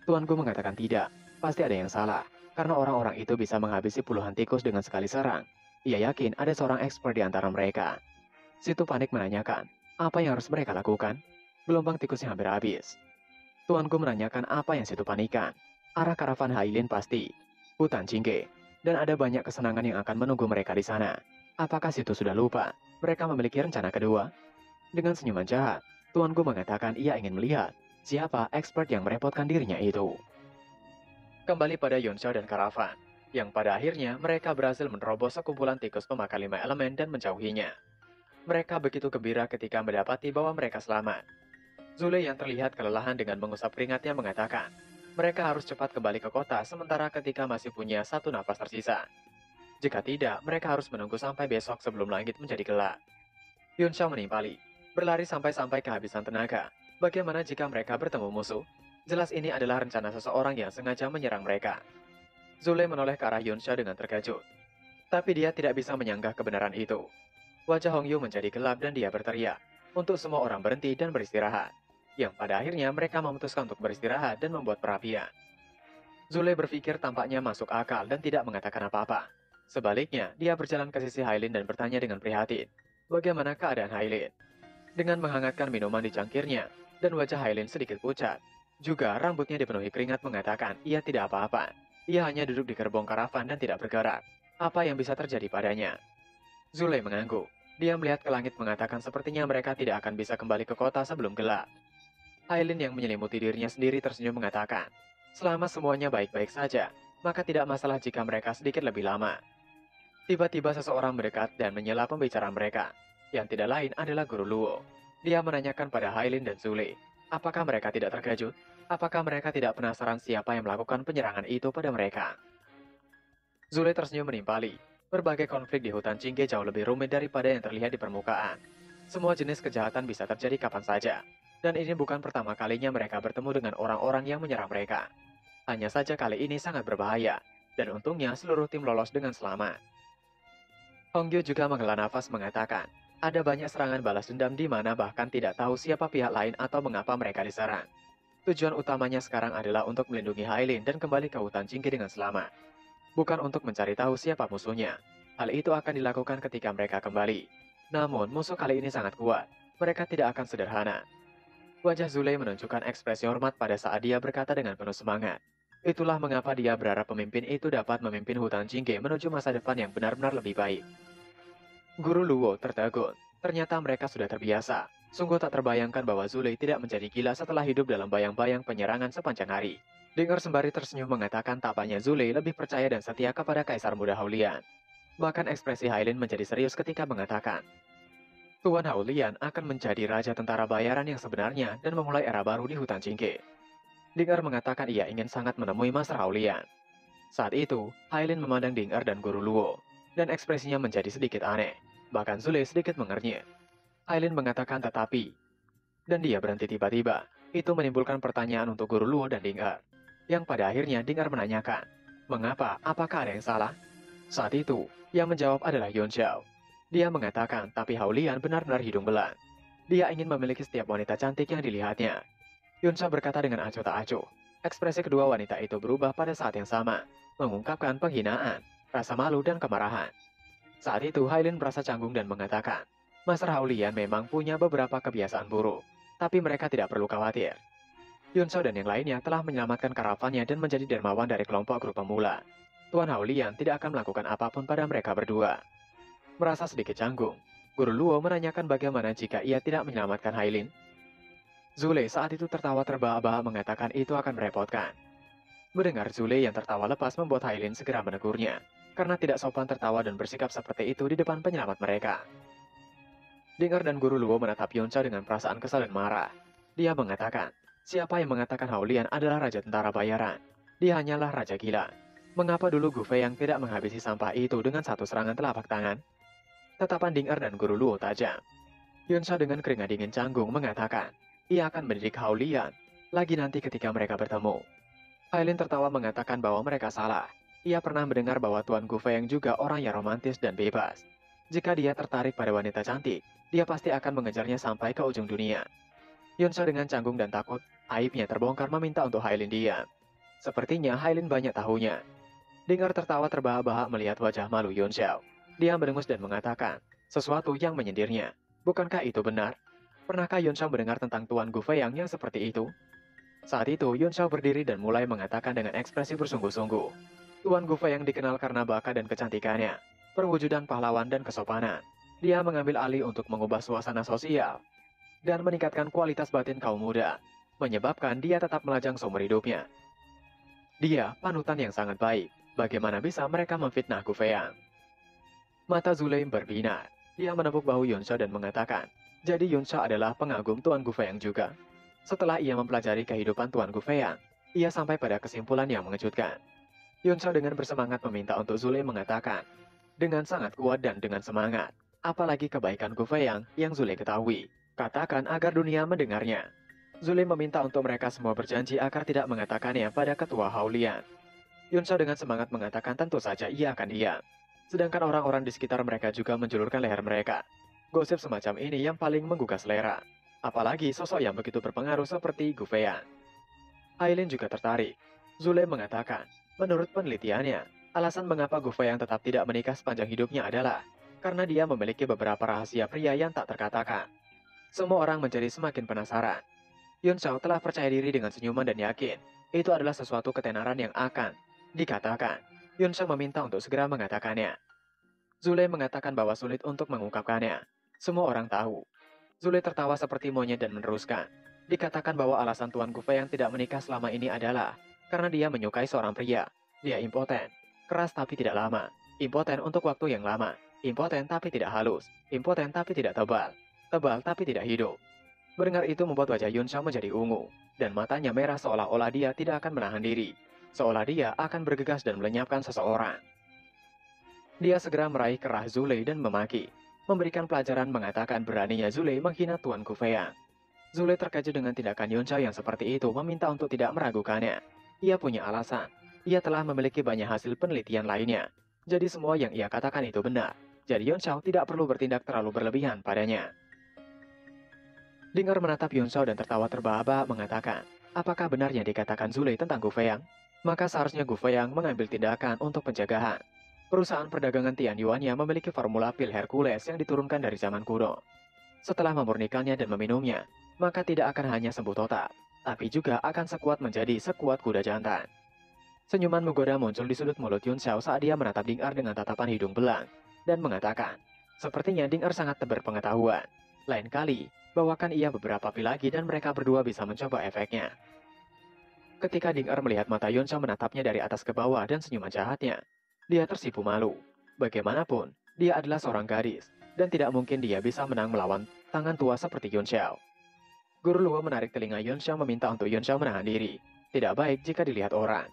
Tuan Gu mengatakan tidak, pasti ada yang salah, karena orang-orang itu bisa menghabisi puluhan tikus dengan sekali serang. Ia yakin ada seorang expert di antara mereka. Situ panik menanyakan, apa yang harus mereka lakukan? Gelombang tikusnya hampir habis. Tuan Gu menanyakan apa yang Situ panikan. Arah karavan Hailin pasti. Hutan Jingge. Dan ada banyak kesenangan yang akan menunggu mereka di sana. Apakah Situ sudah lupa? Mereka memiliki rencana kedua. Dengan senyuman jahat, Tuan Gu mengatakan ia ingin melihat siapa expert yang merepotkan dirinya itu. Kembali pada Yonsha dan karavan, yang pada akhirnya mereka berhasil menerobos sekumpulan tikus pemakan 5 elemen dan menjauhinya. Mereka begitu gembira ketika mendapati bahwa mereka selamat. Zule yang terlihat kelelahan dengan mengusap keringatnya mengatakan, mereka harus cepat kembali ke kota sementara ketika masih punya satu napas tersisa. Jika tidak, mereka harus menunggu sampai besok sebelum langit menjadi gelap. Yonsha menimpali, berlari sampai kehabisan tenaga. Bagaimana jika mereka bertemu musuh? Jelas ini adalah rencana seseorang yang sengaja menyerang mereka. Zule menoleh ke arah Yonsha dengan terkejut. Tapi dia tidak bisa menyanggah kebenaran itu. Wajah Hong Yu menjadi gelap dan dia berteriak untuk semua orang berhenti dan beristirahat. Yang pada akhirnya mereka memutuskan untuk beristirahat dan membuat perapian. Zule berpikir tampaknya masuk akal dan tidak mengatakan apa-apa. Sebaliknya, dia berjalan ke sisi Hailin dan bertanya dengan prihatin, bagaimana keadaan Hailin? Dengan menghangatkan minuman di cangkirnya, dan wajah Hailin sedikit pucat. Juga rambutnya dipenuhi keringat mengatakan ia tidak apa-apa. Ia hanya duduk di gerbong karavan dan tidak bergerak. Apa yang bisa terjadi padanya? Zule mengangguk. Dia melihat ke langit mengatakan sepertinya mereka tidak akan bisa kembali ke kota sebelum gelap. Hailin yang menyelimuti dirinya sendiri tersenyum mengatakan, selama semuanya baik-baik saja, maka tidak masalah jika mereka sedikit lebih lama. Tiba-tiba seseorang mendekat dan menyela pembicaraan mereka. Yang tidak lain adalah Guru Luo. Dia menanyakan pada Hailin dan Zule, apakah mereka tidak terkejut? Apakah mereka tidak penasaran siapa yang melakukan penyerangan itu pada mereka? Zule tersenyum menimpali. Berbagai konflik di hutan Jingge jauh lebih rumit daripada yang terlihat di permukaan. Semua jenis kejahatan bisa terjadi kapan saja. Dan ini bukan pertama kalinya mereka bertemu dengan orang-orang yang menyerang mereka. Hanya saja kali ini sangat berbahaya. Dan untungnya seluruh tim lolos dengan selamat. Hong Yu juga menghela nafas mengatakan, Ada banyak serangan balas dendam di mana bahkan tidak tahu siapa pihak lain atau mengapa mereka diserang. Tujuan utamanya sekarang adalah untuk melindungi Hailin dan kembali ke hutan Jinggi dengan selamat. Bukan untuk mencari tahu siapa musuhnya. Hal itu akan dilakukan ketika mereka kembali. Namun, musuh kali ini sangat kuat. Mereka tidak akan sederhana. Wajah Zule menunjukkan ekspresi hormat pada saat dia berkata dengan penuh semangat. Itulah mengapa dia berharap pemimpin itu dapat memimpin hutan Jingge menuju masa depan yang benar-benar lebih baik. Guru Luo tertegun. Ternyata mereka sudah terbiasa. Sungguh tak terbayangkan bahwa Zule tidak menjadi gila setelah hidup dalam bayang-bayang penyerangan sepanjang hari. Dengar sembari tersenyum mengatakan tampaknya Zule lebih percaya dan setia kepada Kaisar Muda Haulian. Bahkan ekspresi Hailin menjadi serius ketika mengatakan, Tuan Haulian akan menjadi raja tentara bayaran yang sebenarnya dan memulai era baru di hutan Jingke. Dengar mengatakan ia ingin sangat menemui Master Haulian. Saat itu, Hailin memandang Dengar dan Guru Luo, dan ekspresinya menjadi sedikit aneh. Bahkan Zule sedikit mengernyit. Hailin mengatakan tetapi, dan dia berhenti tiba-tiba. Itu menimbulkan pertanyaan untuk Guru Luo dan Dengar. Yang pada akhirnya Dengar menanyakan, mengapa? Apakah ada yang salah? Saat itu, yang menjawab adalah Yuan Xiao. Dia mengatakan, tapi Haulian benar-benar hidung belang. Dia ingin memiliki setiap wanita cantik yang dilihatnya. Yuan Xiao berkata dengan acuh tak acuh. Ekspresi kedua wanita itu berubah pada saat yang sama, mengungkapkan penghinaan, rasa malu dan kemarahan. Saat itu Hailin merasa canggung dan mengatakan, Master Haulian memang punya beberapa kebiasaan buruk, tapi mereka tidak perlu khawatir. Yuan Xiao dan yang lainnya telah menyelamatkan karavannya dan menjadi dermawan dari kelompok grup pemula. Tuan Haulian tidak akan melakukan apapun pada mereka berdua. Merasa sedikit canggung, Guru Luo menanyakan bagaimana jika ia tidak menyelamatkan Hailin. Zule saat itu tertawa terbahak-bahak mengatakan itu akan merepotkan. Mendengar Zule yang tertawa lepas membuat Hailin segera menegurnya, karena tidak sopan tertawa dan bersikap seperti itu di depan penyelamat mereka. Dengar dan Guru Luo menatap Yuan Xiao dengan perasaan kesal dan marah. Dia mengatakan, siapa yang mengatakan Haulian adalah raja tentara bayaran? Dia hanyalah raja gila. Mengapa dulu Gu Fei yang tidak menghabisi sampah itu dengan satu serangan telapak tangan? Tatapan Dengar dan Guru Luo tajam. Yuan Xiao dengan keringat dingin canggung mengatakan, ia akan mendidik Haulian, lagi nanti ketika mereka bertemu. Hailin tertawa mengatakan bahwa mereka salah. Ia pernah mendengar bahwa Tuan Gu Fei yang juga orang yang romantis dan bebas. Jika dia tertarik pada wanita cantik, dia pasti akan mengejarnya sampai ke ujung dunia. Yuan Xiao dengan canggung dan takut, aibnya terbongkar meminta untuk Hailin diam. Sepertinya Hailin banyak tahunya. Dengar tertawa terbahak-bahak melihat wajah malu Yuan Xiao. Dia mendengus dan mengatakan, sesuatu yang menyindirnya. Bukankah itu benar? Pernahkah Yuan Xiao mendengar tentang Tuan Gu Fei yang seperti itu? Saat itu Yuan Xiao berdiri dan mulai mengatakan dengan ekspresi bersungguh-sungguh. Tuan Gu Fei yang dikenal karena bakat dan kecantikannya, perwujudan pahlawan dan kesopanan. Dia mengambil alih untuk mengubah suasana sosial dan meningkatkan kualitas batin kaum muda, menyebabkan dia tetap melajang seumur hidupnya. Dia panutan yang sangat baik. Bagaimana bisa mereka memfitnah Gu Feiang? Mata Zule berbinar. Dia menepuk bahu Yuan Xiao dan mengatakan, jadi Yuan Xiao adalah pengagum Tuan Gu Feiang juga. Setelah ia mempelajari kehidupan Tuan Gu Feiang, ia sampai pada kesimpulan yang mengejutkan. Yuan Xiao dengan bersemangat meminta untuk Zule mengatakan, dengan sangat kuat dan dengan semangat, apalagi kebaikan Gu Feiang yang Zule ketahui, katakan agar dunia mendengarnya. Zule meminta untuk mereka semua berjanji agar tidak mengatakannya pada ketua Haulian. Yuan Xiao dengan semangat mengatakan tentu saja ia akan diam. Sedangkan orang-orang di sekitar mereka juga menjulurkan leher mereka. Gosip semacam ini yang paling menggugah selera. Apalagi sosok yang begitu berpengaruh seperti Gu Feiang. Hailin juga tertarik. Zule mengatakan, menurut penelitiannya, alasan mengapa Gu Feiang tetap tidak menikah sepanjang hidupnya adalah karena dia memiliki beberapa rahasia pria yang tak terkatakan. Semua orang menjadi semakin penasaran. Yuan Xiao telah percaya diri dengan senyuman dan yakin itu adalah sesuatu ketenaran yang akan dikatakan. Yuan Xiao meminta untuk segera mengatakannya. Zule mengatakan bahwa sulit untuk mengungkapkannya. Semua orang tahu. Zule tertawa seperti monyet dan meneruskan. Dikatakan bahwa alasan Tuan Gu Fei yang tidak menikah selama ini adalah karena dia menyukai seorang pria. Dia impoten, keras tapi tidak lama, impoten untuk waktu yang lama, impoten tapi tidak halus, impoten tapi tidak tebal, tebal tapi tidak hidup. Mendengar itu membuat wajah Yuan Xiao menjadi ungu, dan matanya merah seolah-olah dia tidak akan menahan diri, seolah dia akan bergegas dan melenyapkan seseorang. Dia segera meraih kerah Zule dan memaki. Memberikan pelajaran mengatakan beraninya Zule menghina Tuan Gu Feiang. Zule terkejut dengan tindakan Yuan Xiao yang seperti itu meminta untuk tidak meragukannya. Ia punya alasan. Ia telah memiliki banyak hasil penelitian lainnya. Jadi semua yang ia katakan itu benar. jadi Yun Xiao tidak perlu bertindak terlalu berlebihan padanya. Ding Er menatap Yun Xiao dan tertawa terbahak-bahak mengatakan, apakah benar yang dikatakan Zule tentang Gu Feiang? Maka seharusnya Gu Feiang mengambil tindakan untuk pencegahan. Perusahaan perdagangan Tian Yuannya memiliki formula pil Hercules yang diturunkan dari zaman kuno. Setelah memurnikannya dan meminumnya, maka tidak akan hanya sembuh total, tapi juga akan sekuat menjadi sekuat kuda jantan. Senyuman menggoda muncul di sudut mulut Yun Xiao saat dia menatap Ding Er dengan tatapan hidung belang, dan mengatakan, sepertinya Ding Er sangat berpengetahuan. Lain kali, bawakan ia beberapa pil lagi dan mereka berdua bisa mencoba efeknya. Ketika Ding Er melihat mata Yun Xiao menatapnya dari atas ke bawah dan senyuman jahatnya, dia tersipu malu. Bagaimanapun, dia adalah seorang gadis, dan tidak mungkin dia bisa menang melawan tangan tua seperti Yun Xiao. Guru Luo menarik telinga Yun Xiao meminta untuk Yun Xiao menahan diri. Tidak baik jika dilihat orang.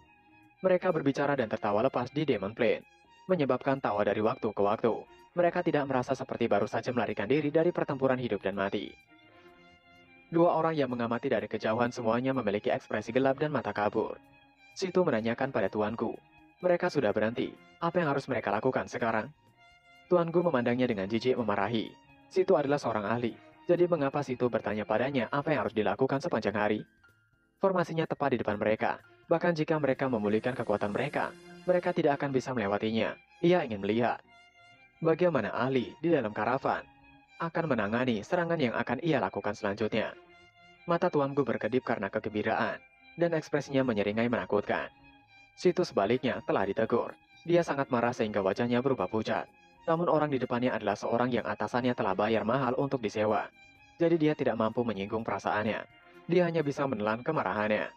Mereka berbicara dan tertawa lepas di Demon Plain, menyebabkan tawa dari waktu ke waktu. Mereka tidak merasa seperti baru saja melarikan diri dari pertempuran hidup dan mati. Dua orang yang mengamati dari kejauhan semuanya memiliki ekspresi gelap dan mata kabur. Situ menanyakan pada tuanku, mereka sudah berhenti, apa yang harus mereka lakukan sekarang? Tuanku memandangnya dengan jijik memarahi. Situ adalah seorang ahli, jadi mengapa Situ bertanya padanya apa yang harus dilakukan sepanjang hari? Formasinya tepat di depan mereka, bahkan jika mereka memulihkan kekuatan mereka, mereka tidak akan bisa melewatinya. Ia ingin melihat bagaimana ahli di dalam karavan akan menangani serangan yang akan ia lakukan selanjutnya. Mata tuanku berkedip karena kegembiraan, dan ekspresinya menyeringai menakutkan. Situ sebaliknya telah ditegur. Dia sangat marah sehingga wajahnya berubah pucat. Namun orang di depannya adalah seorang yang atasannya telah bayar mahal untuk disewa. Jadi dia tidak mampu menyinggung perasaannya. Dia hanya bisa menelan kemarahannya.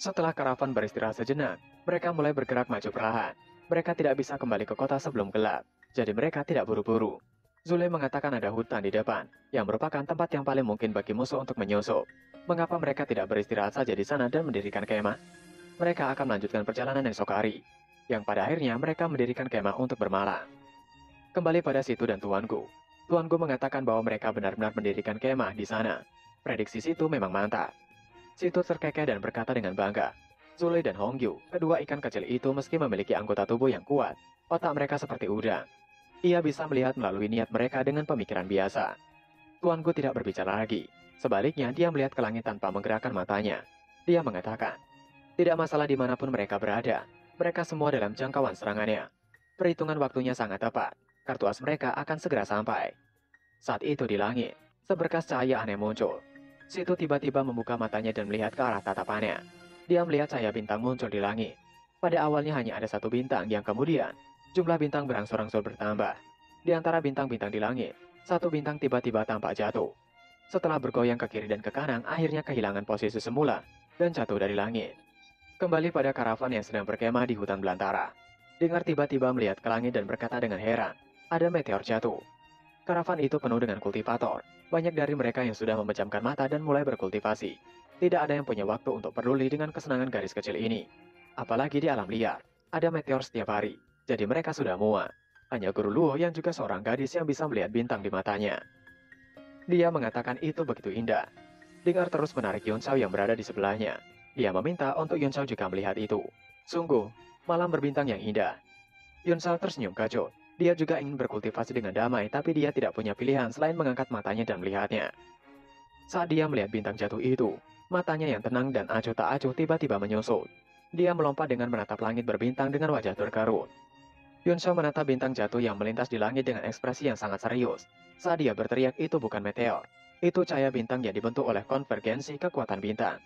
Setelah karavan beristirahat sejenak, mereka mulai bergerak maju perlahan. Mereka tidak bisa kembali ke kota sebelum gelap, jadi mereka tidak buru-buru. Zule mengatakan ada hutan di depan, yang merupakan tempat yang paling mungkin bagi musuh untuk menyusup. Mengapa mereka tidak beristirahat saja di sana dan mendirikan kemah? Mereka akan melanjutkan perjalanan esok hari, yang pada akhirnya mereka mendirikan kemah untuk bermalam. Kembali pada Situ dan tuanku. Tuanku mengatakan bahwa mereka benar-benar mendirikan kemah di sana. Prediksi Situ memang mantap. Situ terkekeh dan berkata dengan bangga. Zule dan Hongyu, kedua ikan kecil itu meski memiliki anggota tubuh yang kuat, otak mereka seperti udang. Ia bisa melihat melalui niat mereka dengan pemikiran biasa. Tuanku tidak berbicara lagi. Sebaliknya, dia melihat ke langit tanpa menggerakkan matanya. Dia mengatakan, tidak masalah dimanapun mereka berada, mereka semua dalam jangkauan serangannya. Perhitungan waktunya sangat tepat, kartu as mereka akan segera sampai. Saat itu di langit, seberkas cahaya aneh muncul. Situ tiba-tiba membuka matanya dan melihat ke arah tatapannya. Dia melihat cahaya bintang muncul di langit. Pada awalnya hanya ada satu bintang yang kemudian, jumlah bintang berangsur-angsur bertambah. Di antara bintang-bintang di langit, satu bintang tiba-tiba tampak jatuh. Setelah bergoyang ke kiri dan ke kanan, akhirnya kehilangan posisi semula dan jatuh dari langit. Kembali pada karavan yang sedang berkemah di hutan belantara. Ding Er tiba-tiba melihat ke langit dan berkata dengan heran, ada meteor jatuh. Karavan itu penuh dengan kultivator. Banyak dari mereka yang sudah memejamkan mata dan mulai berkultivasi. Tidak ada yang punya waktu untuk peduli dengan kesenangan gadis kecil ini. Apalagi di alam liar, ada meteor setiap hari. Jadi mereka sudah muak. Hanya Guru Luo yang juga seorang gadis yang bisa melihat bintang di matanya. Dia mengatakan itu begitu indah. Ding Er terus menarik Yun Xiao yang berada di sebelahnya. Dia meminta untuk Yun Xiao juga melihat itu. Sungguh, malam berbintang yang indah. Yun Xiao tersenyum kacut. Dia juga ingin berkultivasi dengan damai, tapi dia tidak punya pilihan selain mengangkat matanya dan melihatnya. Saat dia melihat bintang jatuh itu, matanya yang tenang dan acuh tak acuh tiba-tiba menyusut. Dia melompat dengan menatap langit berbintang dengan wajah terkarut. Yun Xiao menatap bintang jatuh yang melintas di langit dengan ekspresi yang sangat serius. Saat dia berteriak, itu bukan meteor. Itu cahaya bintang yang dibentuk oleh konvergensi kekuatan bintang.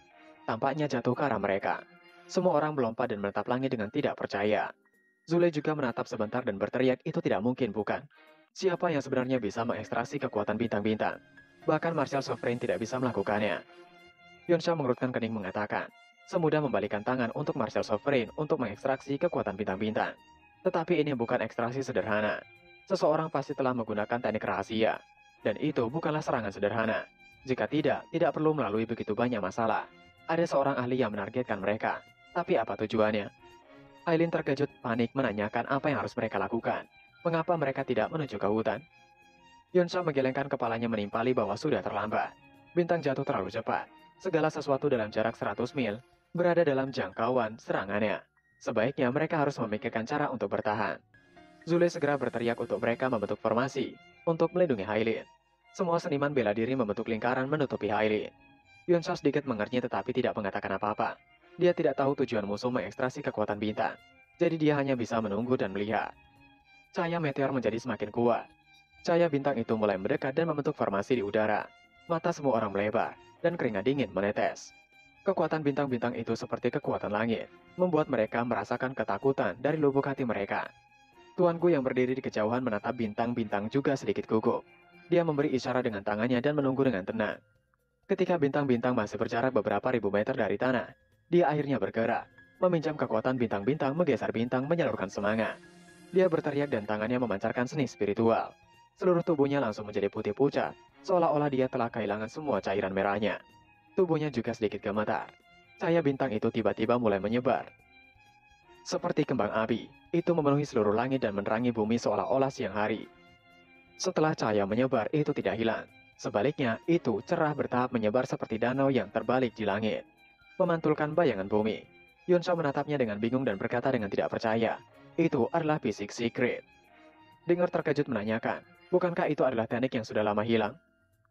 Tampaknya jatuh ke arah mereka. Semua orang melompat dan menatap langit dengan tidak percaya. Zule juga menatap sebentar dan berteriak, itu tidak mungkin, bukan? Siapa yang sebenarnya bisa mengekstraksi kekuatan bintang-bintang? Bahkan Martial Sovereign tidak bisa melakukannya. Yun Xiao mengerutkan kening mengatakan, semudah membalikan tangan untuk Martial Sovereign untuk mengekstraksi kekuatan bintang-bintang. Tetapi ini bukan ekstraksi sederhana. Seseorang pasti telah menggunakan teknik rahasia. Dan itu bukanlah serangan sederhana. Jika tidak perlu melalui begitu banyak masalah. Ada seorang ahli yang menargetkan mereka. Tapi apa tujuannya? Aileen terkejut panik menanyakan apa yang harus mereka lakukan. Mengapa mereka tidak menuju ke hutan? Yun Xiao menggelengkan kepalanya menimpali bahwa sudah terlambat. Bintang jatuh terlalu cepat. Segala sesuatu dalam jarak 100 mil berada dalam jangkauan serangannya. Sebaiknya mereka harus memikirkan cara untuk bertahan. Zule segera berteriak untuk mereka membentuk formasi untuk melindungi Hailin. Semua seniman bela diri membentuk lingkaran menutupi Hailin. Yunsha sedikit mengernyit tetapi tidak mengatakan apa-apa. Dia tidak tahu tujuan musuh mengekstraksi kekuatan bintang. Jadi dia hanya bisa menunggu dan melihat. Cahaya meteor menjadi semakin kuat. Cahaya bintang itu mulai mendekat dan membentuk formasi di udara. Mata semua orang melebar, dan keringat dingin menetes. Kekuatan bintang-bintang itu seperti kekuatan langit, membuat mereka merasakan ketakutan dari lubuk hati mereka. Tuanku yang berdiri di kejauhan menatap bintang-bintang juga sedikit gugup. Dia memberi isyarat dengan tangannya dan menunggu dengan tenang. Ketika bintang-bintang masih berjarak beberapa ribu meter dari tanah, dia akhirnya bergerak, meminjam kekuatan bintang-bintang menggeser bintang menyalurkan semangat. Dia berteriak dan tangannya memancarkan seni spiritual. Seluruh tubuhnya langsung menjadi putih pucat, seolah-olah dia telah kehilangan semua cairan merahnya. Tubuhnya juga sedikit gemetar. Cahaya bintang itu tiba-tiba mulai menyebar. Seperti kembang api, itu memenuhi seluruh langit dan menerangi bumi seolah-olah siang hari. Setelah cahaya menyebar, itu tidak hilang. Sebaliknya, itu cerah bertahap menyebar seperti danau yang terbalik di langit, memantulkan bayangan bumi. Yunsha menatapnya dengan bingung dan berkata dengan tidak percaya, itu adalah fisik secret. Dengar terkejut menanyakan, bukankah itu adalah teknik yang sudah lama hilang?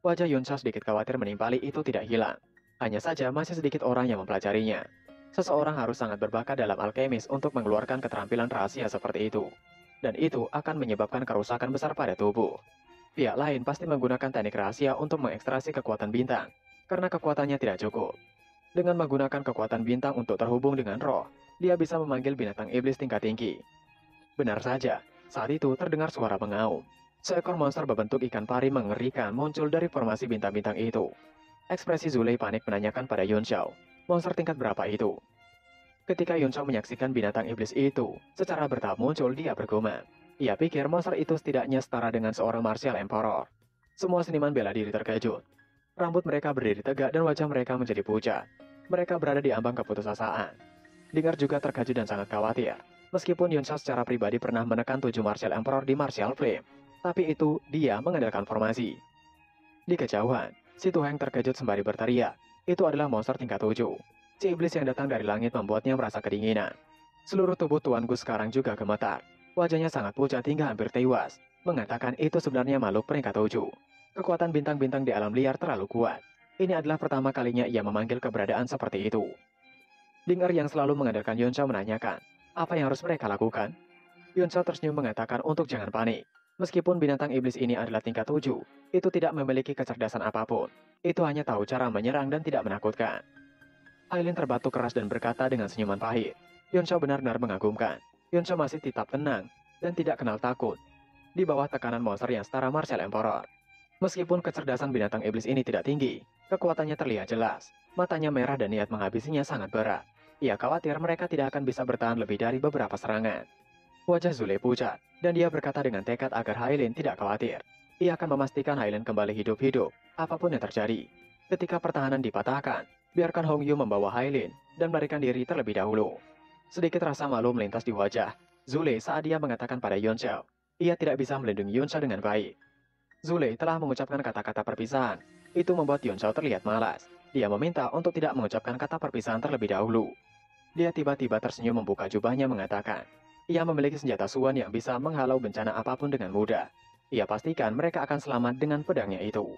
Wajah Yunsha sedikit khawatir menimpali itu tidak hilang. Hanya saja masih sedikit orang yang mempelajarinya. Seseorang harus sangat berbakat dalam alkemis untuk mengeluarkan keterampilan rahasia seperti itu. Dan itu akan menyebabkan kerusakan besar pada tubuh. Pihak lain pasti menggunakan teknik rahasia untuk mengekstraksi kekuatan bintang, karena kekuatannya tidak cukup. Dengan menggunakan kekuatan bintang untuk terhubung dengan roh, dia bisa memanggil binatang iblis tingkat tinggi. Benar saja, saat itu terdengar suara mengaum. Seekor monster berbentuk ikan pari mengerikan muncul dari formasi bintang-bintang itu. Ekspresi Zule panik menanyakan pada Yunsha, monster tingkat berapa itu? Ketika Yunsha menyaksikan binatang iblis itu, secara bertahap muncul, dia bergumam. Ia pikir monster itu setidaknya setara dengan seorang martial emperor. Semua seniman bela diri terkejut. Rambut mereka berdiri tegak dan wajah mereka menjadi pucat. Mereka berada di ambang keputusasaan. Dengar juga terkejut dan sangat khawatir. Meskipun Yunsha secara pribadi pernah menekan 7 martial emperor di martial flame, tapi itu dia mengandalkan formasi. Di kejauhan, si Tuheng terkejut sembari berteriak, itu adalah monster tingkat 7. Si iblis yang datang dari langit membuatnya merasa kedinginan. Seluruh tubuh tuanku sekarang juga gemetar. Wajahnya sangat pucat hingga hampir tewas, mengatakan itu sebenarnya makhluk peringkat 7. Kekuatan bintang-bintang di alam liar terlalu kuat. Ini adalah pertama kalinya ia memanggil keberadaan seperti itu. Dengar yang selalu mengandalkan Yunsha menanyakan, apa yang harus mereka lakukan? Yunsha tersenyum mengatakan untuk jangan panik. Meskipun binatang iblis ini adalah tingkat 7, itu tidak memiliki kecerdasan apapun. Itu hanya tahu cara menyerang dan tidak menakutkan. Hailin terbatuk keras dan berkata dengan senyuman pahit, Yunsha benar-benar mengagumkan. Yunsha masih tetap tenang dan tidak kenal takut di bawah tekanan monster yang setara martial emperor. Meskipun kecerdasan binatang iblis ini tidak tinggi, kekuatannya terlihat jelas. Matanya merah dan niat menghabisinya sangat berat. Ia khawatir mereka tidak akan bisa bertahan lebih dari beberapa serangan. Wajah Zule pucat, dan dia berkata dengan tekad agar Hailin tidak khawatir. Ia akan memastikan Hailin kembali hidup-hidup, apapun yang terjadi. Ketika pertahanan dipatahkan, biarkan Hong Yu membawa Hailin dan melarikan diri terlebih dahulu. Sedikit rasa malu melintas di wajah Zule saat dia mengatakan pada Yunsha, ia tidak bisa melindungi Yunsha dengan baik. Zule telah mengucapkan kata-kata perpisahan. Itu membuat Yunsha terlihat malas. Dia meminta untuk tidak mengucapkan kata perpisahan terlebih dahulu. Dia tiba-tiba tersenyum membuka jubahnya mengatakan, ia memiliki senjata suan yang bisa menghalau bencana apapun dengan mudah. Ia pastikan mereka akan selamat dengan pedangnya itu.